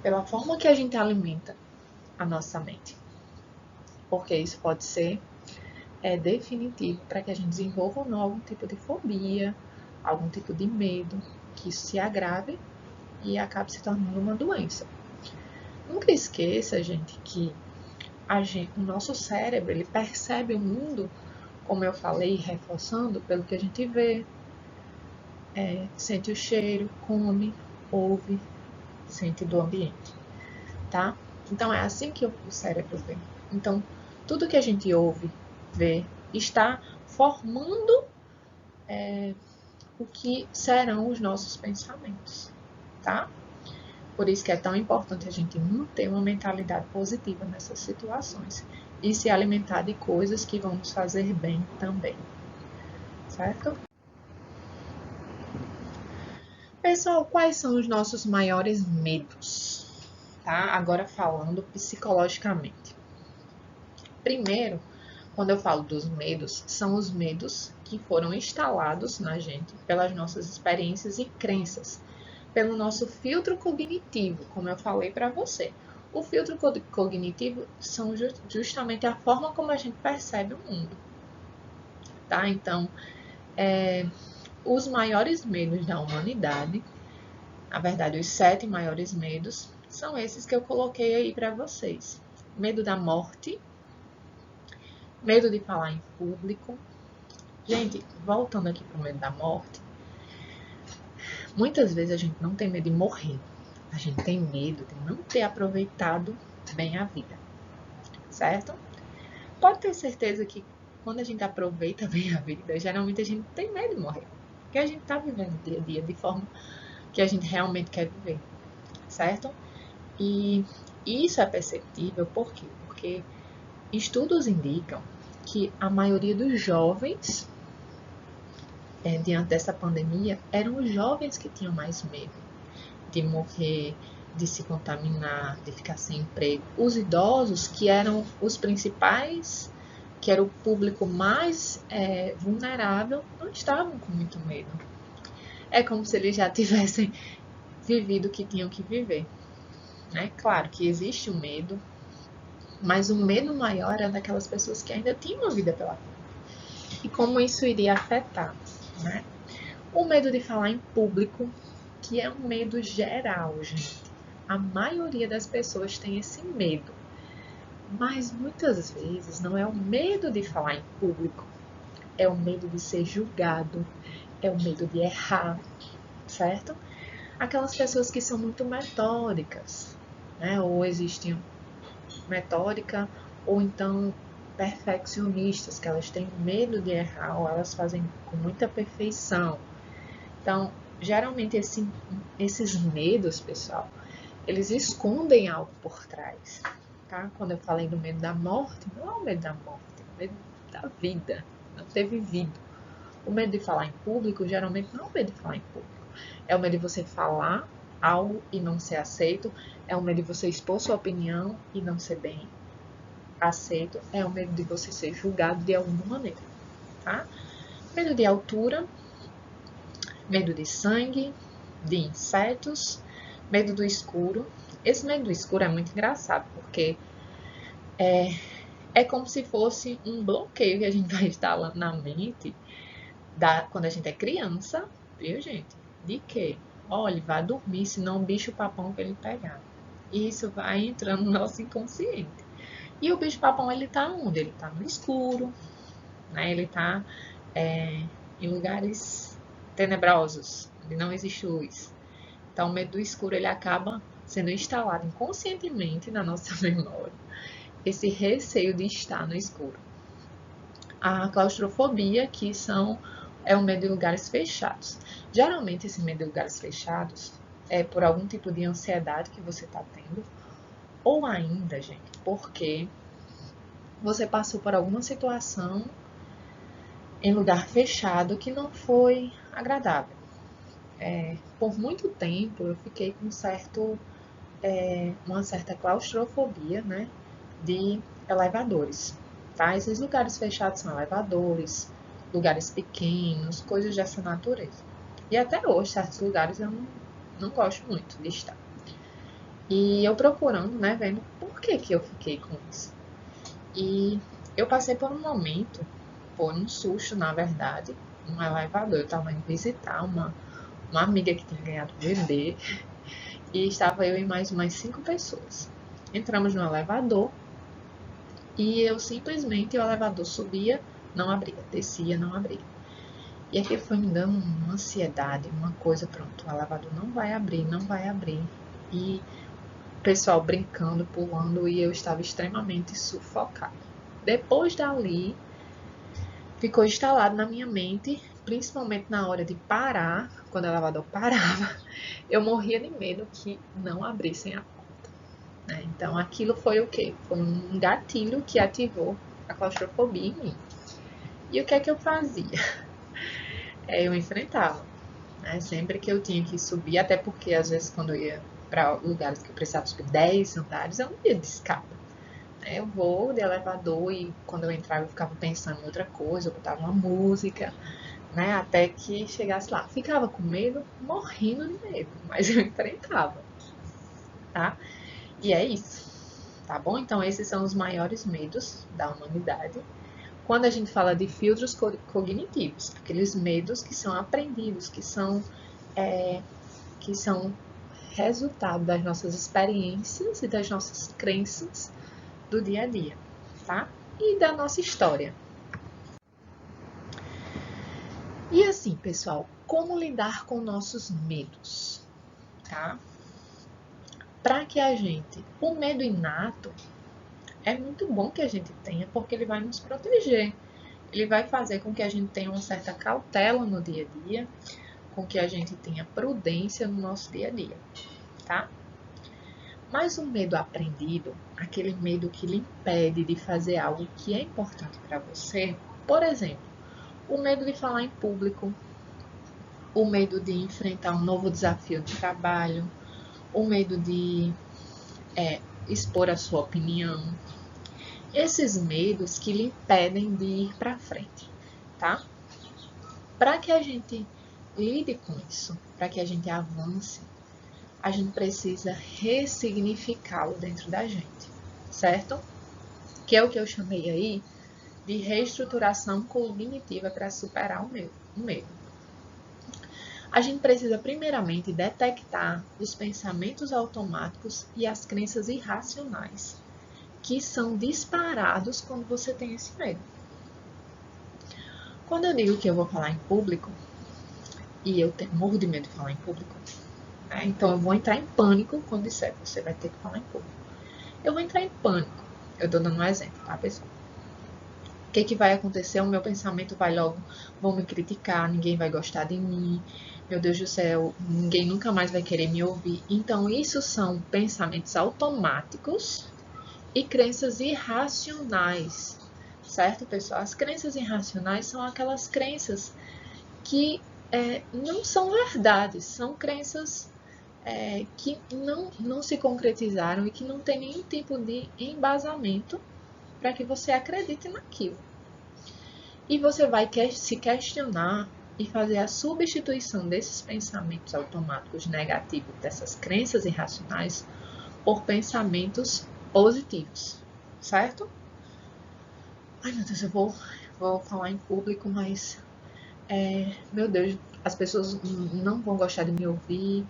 pela forma que a gente alimenta a nossa mente. porque isso pode ser definitivo para que a gente desenvolva ou não algum tipo de fobia, algum tipo de medo, que isso se agrave e acabe se tornando uma doença. Nunca esqueça, gente, que o nosso cérebro, ele percebe o mundo, como eu falei, reforçando, pelo que a gente vê, sente o cheiro, come, ouve, sente do ambiente, tá? Então, é assim que o cérebro vê. Então, tudo que a gente ouve, vê, está formando o que serão os nossos pensamentos, tá? Por isso que é tão importante a gente manter uma mentalidade positiva nessas situações e se alimentar de coisas que vão nos fazer bem também, certo? Pessoal, quais são os nossos maiores medos? Tá? Agora falando psicologicamente. Primeiro, quando eu falo dos medos, são os medos que foram instalados na gente pelas nossas experiências e crenças, pelo nosso filtro cognitivo, como eu falei para você. O filtro cognitivo são justamente a forma como a gente percebe o mundo, tá? Então, os maiores medos da humanidade, na verdade, os 7 maiores medos, são esses que eu coloquei aí para vocês. Medo da morte, medo de falar em público. Gente, voltando aqui para o medo da morte, muitas vezes a gente não tem medo de morrer, a gente tem medo de não ter aproveitado bem a vida, certo? Pode ter certeza que quando a gente aproveita bem a vida, geralmente a gente tem medo de morrer, porque a gente está vivendo o dia a dia de forma que a gente realmente quer viver, certo? E isso é perceptível por quê? Porque estudos indicam que a maioria dos jovens, diante dessa pandemia, eram os jovens que tinham mais medo de morrer, de se contaminar, de ficar sem emprego. Os idosos, que eram os principais, que era o público mais vulnerável, não estavam com muito medo. É como se eles já tivessem vivido o que tinham que viver. Né? Claro que existe o medo, mas o medo maior é daquelas pessoas que ainda tinham uma vida pela frente. E como isso iria afetar, né? O medo de falar em público, que é um medo geral, gente. A maioria das pessoas tem esse medo. Mas muitas vezes não é o medo de falar em público, é o medo de ser julgado, é o medo de errar, certo? Aquelas pessoas que são muito metódicas, né? Ou existem metódica, ou então perfeccionistas, que elas têm medo de errar, ou elas fazem com muita perfeição. Então, geralmente esses medos, pessoal, eles escondem algo por trás, tá? Quando eu falei do medo da morte, não é o medo da morte, é o medo da vida, não ter vivido. O medo de falar em público, geralmente não é o medo de falar em público, é o medo de você falar algo e não ser aceito, é o medo de você expor sua opinião e não ser bem aceito, é o medo de você ser julgado de alguma maneira, tá? Medo de altura, medo de sangue, de insetos, medo do escuro. Esse medo do escuro é muito engraçado, porque é como se fosse um bloqueio que a gente vai instalando na mente quando a gente é criança, viu, gente? De quê? Olha, vai dormir, senão o bicho papão vai lhe pegar. E isso vai entrando no nosso inconsciente. E o bicho papão, ele tá onde? Ele tá no escuro, né? Ele tá em lugares tenebrosos, onde não existe luz. Então, o medo do escuro, ele acaba sendo instalado inconscientemente na nossa memória. Esse receio de estar no escuro. A claustrofobia, que é o medo de lugares fechados. Geralmente, esse medo de lugares fechados é por algum tipo de ansiedade que você está tendo, ou ainda, gente, porque você passou por alguma situação em lugar fechado que não foi agradável. Por muito tempo eu fiquei com uma certa claustrofobia, né, de elevadores. Tá? Esses lugares fechados são elevadores, lugares pequenos, coisas dessa natureza. E até hoje, certos lugares eu não gosto muito de estar. E eu procurando, né, vendo por que eu fiquei com isso. E eu passei por um momento, por um susto, na verdade, no elevador. Eu estava indo visitar uma amiga que tinha ganhado bebê e estava eu e mais umas 5 pessoas. Entramos no elevador e eu simplesmente, o elevador subia, não abria, descia, não abria. E aquilo foi me dando uma ansiedade, uma coisa, pronto, o elevador não vai abrir, não vai abrir. E o pessoal brincando, pulando, e eu estava extremamente sufocada. Depois dali, ficou instalado na minha mente, principalmente na hora de parar, quando o elevador parava, eu morria de medo que não abrissem a porta, né? Então aquilo foi o quê? Foi um gatilho que ativou a claustrofobia em mim. E o que é que eu fazia? Eu enfrentava, né? Sempre que eu tinha que subir, até porque às vezes quando eu ia para lugares que eu precisava subir 10 andares, eu não ia de escada. Eu vou de elevador e quando eu entrava eu ficava pensando em outra coisa, eu botava uma música, né? Até que chegasse lá. Ficava com medo, morrendo de medo, mas eu enfrentava, tá? E é isso, tá bom? Então esses são os maiores medos da humanidade. Quando a gente fala de filtros cognitivos, aqueles medos que são aprendidos, que são resultado das nossas experiências e das nossas crenças do dia a dia, tá? E da nossa história. E assim, pessoal, como lidar com nossos medos, tá? Para que a gente, o medo inato, é muito bom que a gente tenha, porque ele vai nos proteger. Ele vai fazer com que a gente tenha uma certa cautela no dia a dia, com que a gente tenha prudência no nosso dia a dia, tá? Mas o medo aprendido, aquele medo que lhe impede de fazer algo que é importante para você, por exemplo, o medo de falar em público, o medo de enfrentar um novo desafio de trabalho, o medo de expor a sua opinião, esses medos que lhe impedem de ir para frente, tá? Para que a gente lide com isso, para que a gente avance, a gente precisa ressignificá-lo dentro da gente, certo? Que é o que eu chamei aí de reestruturação cognitiva para superar o medo. A gente precisa primeiramente detectar os pensamentos automáticos e as crenças irracionais que são disparados quando você tem esse medo. Quando eu digo que eu vou falar em público, e eu morro de medo de falar em público, né? Então eu vou entrar em pânico quando disser que você vai ter que falar em público. Eu vou entrar em pânico. Eu estou dando um exemplo, tá, pessoal? O que vai acontecer? O meu pensamento vai logo, vão me criticar, ninguém vai gostar de mim, meu Deus do céu, ninguém nunca mais vai querer me ouvir. Então, isso são pensamentos automáticos e crenças irracionais, certo, pessoal? As crenças irracionais são aquelas crenças que não são verdades, são crenças que não se concretizaram e que não tem nenhum tipo de embasamento para que você acredite naquilo. E você vai se questionar e fazer a substituição desses pensamentos automáticos negativos, dessas crenças irracionais, por pensamentos positivos, certo? Ai, meu Deus, eu vou falar em público, mas, meu Deus, as pessoas não vão gostar de me ouvir,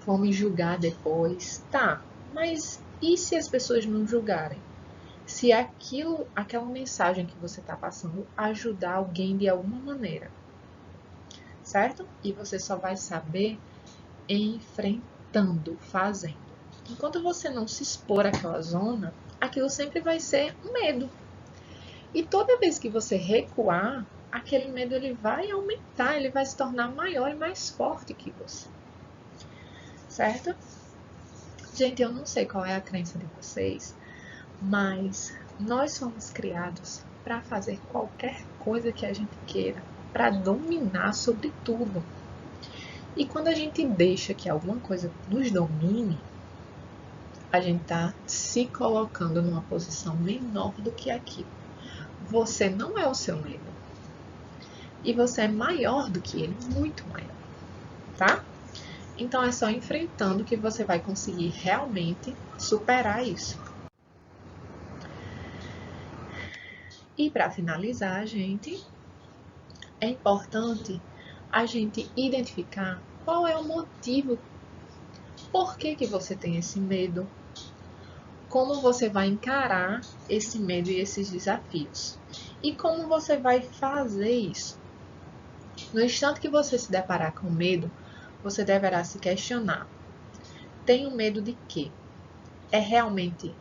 vão me julgar depois. Tá, mas e se as pessoas não julgarem? Se aquela mensagem que você está passando ajudar alguém de alguma maneira, certo? E você só vai saber enfrentando, fazendo. Enquanto você não se expor àquela zona, aquilo sempre vai ser um medo. E toda vez que você recuar, aquele medo ele vai aumentar, ele vai se tornar maior e mais forte que você. Certo? Gente, eu não sei qual é a crença de vocês, mas nós somos criados para fazer qualquer coisa que a gente queira, para dominar sobre tudo. E quando a gente deixa que alguma coisa nos domine, a gente está se colocando numa posição menor do que aquilo. Você não é o seu medo. E você é maior do que ele, muito maior, tá? Então é só enfrentando que você vai conseguir realmente superar isso. E para finalizar, gente, é importante a gente identificar qual é o motivo, por que você tem esse medo, como você vai encarar esse medo e esses desafios e como você vai fazer isso. No instante que você se deparar com medo, você deverá se questionar: tenho medo de quê? É realmente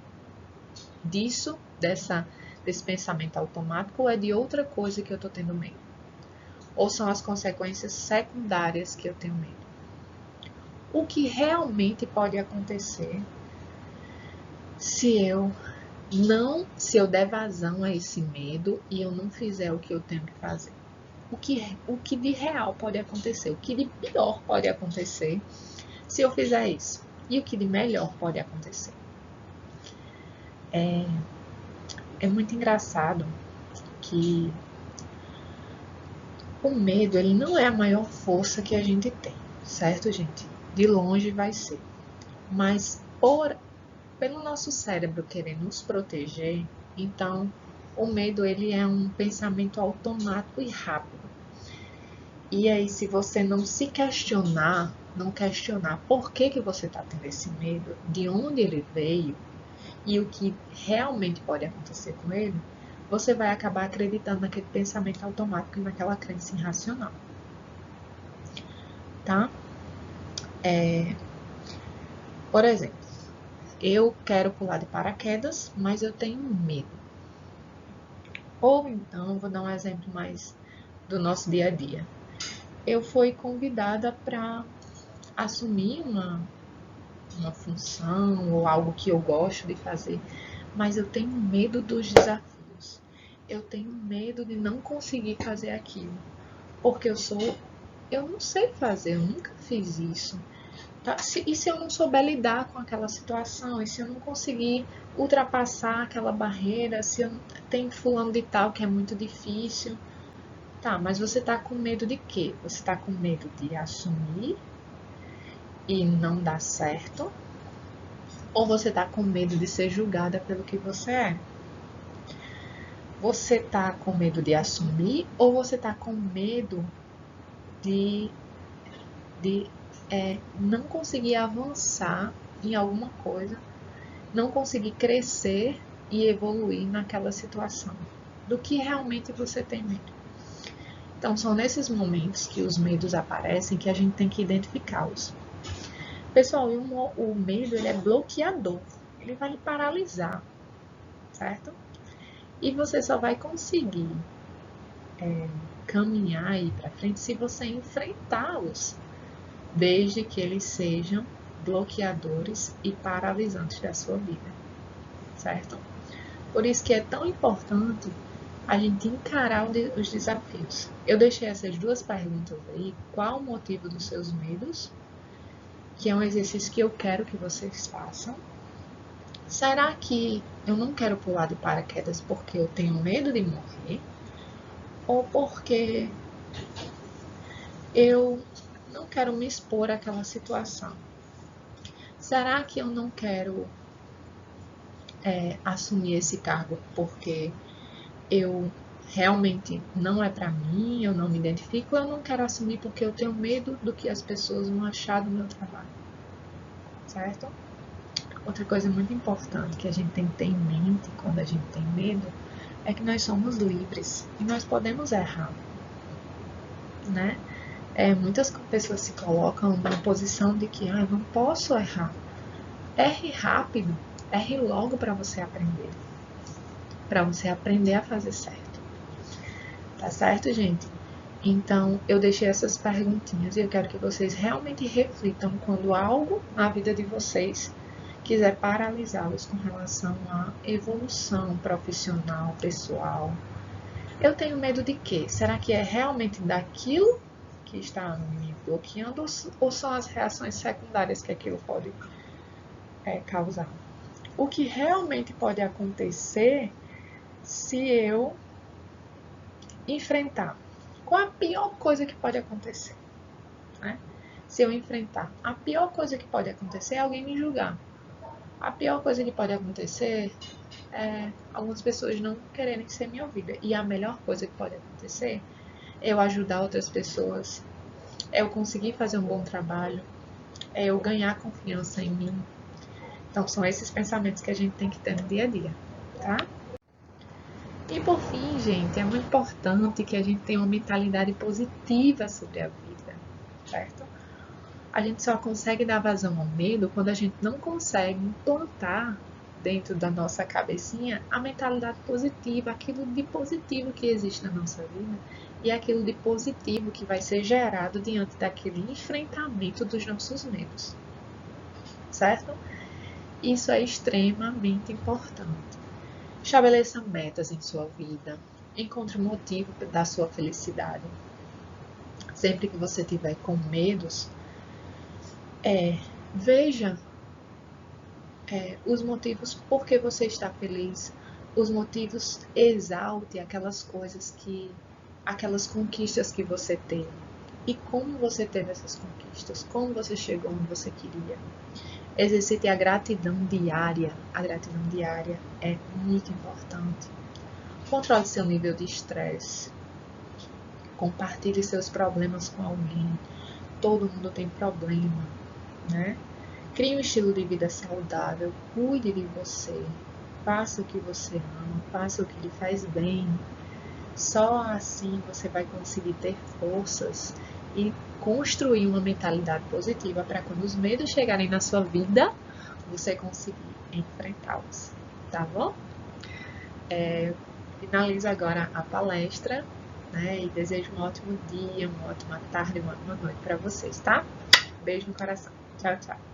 disso, desse pensamento automático, ou é de outra coisa que eu estou tendo medo? Ou são as consequências secundárias que eu tenho medo? O que realmente pode acontecer se eu der vazão a esse medo e eu não fizer o que eu tenho que fazer? O que de real pode acontecer? O que de pior pode acontecer se eu fizer isso? E o que de melhor pode acontecer? É muito engraçado que o medo, ele não é a maior força que a gente tem, certo, gente? De longe vai ser. Mas pelo nosso cérebro querer nos proteger, então o medo, ele é um pensamento automático e rápido. E aí, se você não se questionar, não questionar por que você está tendo esse medo, de onde ele veio e o que realmente pode acontecer com ele, você vai acabar acreditando naquele pensamento automático e naquela crença irracional. Tá? Por exemplo, eu quero pular de paraquedas, mas eu tenho medo. Ou então, vou dar um exemplo mais do nosso dia a dia. Eu fui convidada para assumir uma função ou algo que eu gosto de fazer, mas eu tenho medo dos desafios. Eu tenho medo de não conseguir fazer aquilo, porque eu não sei fazer, eu nunca fiz isso. Tá? E se eu não souber lidar com aquela situação, e se eu não conseguir ultrapassar aquela barreira, se eu tenho fulano de tal que é muito difícil. Tá, mas você tá com medo de quê? Você tá com medo de assumir e não dar certo? Ou você tá com medo de ser julgada pelo que você é? Você tá com medo de assumir ou você tá com medo de não conseguir avançar em alguma coisa, não conseguir crescer e evoluir naquela situação? Do que realmente você tem medo? Então, são nesses momentos que os medos aparecem que a gente tem que identificá-los. Pessoal, o medo, ele é bloqueador. Ele vai lhe paralisar, certo? E você só vai conseguir caminhar aí para frente se você enfrentá-los, desde que eles sejam bloqueadores e paralisantes da sua vida, certo? Por isso que é tão importante a gente encarar os desafios. Eu deixei essas duas perguntas aí. Qual o motivo dos seus medos? Que é um exercício que eu quero que vocês façam. Será que eu não quero pular de paraquedas porque eu tenho medo de morrer? Ou porque eu não quero me expor àquela situação? Será que eu não quero assumir esse cargo porque eu realmente não é para mim, eu não me identifico, eu não quero assumir porque eu tenho medo do que as pessoas vão achar do meu trabalho, certo? Outra coisa muito importante que a gente tem que ter em mente quando a gente tem medo é que nós somos livres e nós podemos errar, né? Muitas pessoas se colocam numa posição de que eu não posso errar. Erre rápido, erre logo para você aprender a fazer certo. Tá certo, gente? Então, eu deixei essas perguntinhas e eu quero que vocês realmente reflitam quando algo na vida de vocês quiser paralisá-los com relação à evolução profissional, pessoal. Eu tenho medo de quê? Será que é realmente daquilo que está me bloqueando ou são as reações secundárias que aquilo pode causar? O que realmente pode acontecer se eu enfrentar? Qual a pior coisa que pode acontecer? Né? Se eu enfrentar, a pior coisa que pode acontecer é alguém me julgar. A pior coisa que pode acontecer é algumas pessoas não quererem ser minha ouvida. E a melhor coisa que pode acontecer é eu ajudar outras pessoas, é eu conseguir fazer um bom trabalho, é eu ganhar confiança em mim. Então, são esses pensamentos que a gente tem que ter no dia a dia, tá? E por fim, gente, é muito importante que a gente tenha uma mentalidade positiva sobre a vida, certo? A gente só consegue dar vazão ao medo quando a gente não consegue implantar dentro da nossa cabecinha a mentalidade positiva, aquilo de positivo que existe na nossa vida e aquilo de positivo que vai ser gerado diante daquele enfrentamento dos nossos medos, certo? Isso é extremamente importante. Estabeleça metas em sua vida. Encontre o motivo da sua felicidade. Sempre que você tiver com medos, veja os motivos por que você está feliz. Os motivos, exalte aquelas coisas aquelas conquistas que você teve. E como você teve essas conquistas, como você chegou onde você queria. Exercite a gratidão diária. A gratidão diária é muito importante. Controle seu nível de estresse. Compartilhe seus problemas com alguém. Todo mundo tem problema, né? Crie um estilo de vida saudável. Cuide de você. Faça o que você ama. Faça o que lhe faz bem. Só assim você vai conseguir ter forças e construir uma mentalidade positiva para quando os medos chegarem na sua vida, você conseguir enfrentá-los, tá bom? Finalizo agora a palestra, né? E desejo um ótimo dia, uma ótima tarde, uma ótima noite para vocês, tá? Beijo no coração. Tchau, tchau.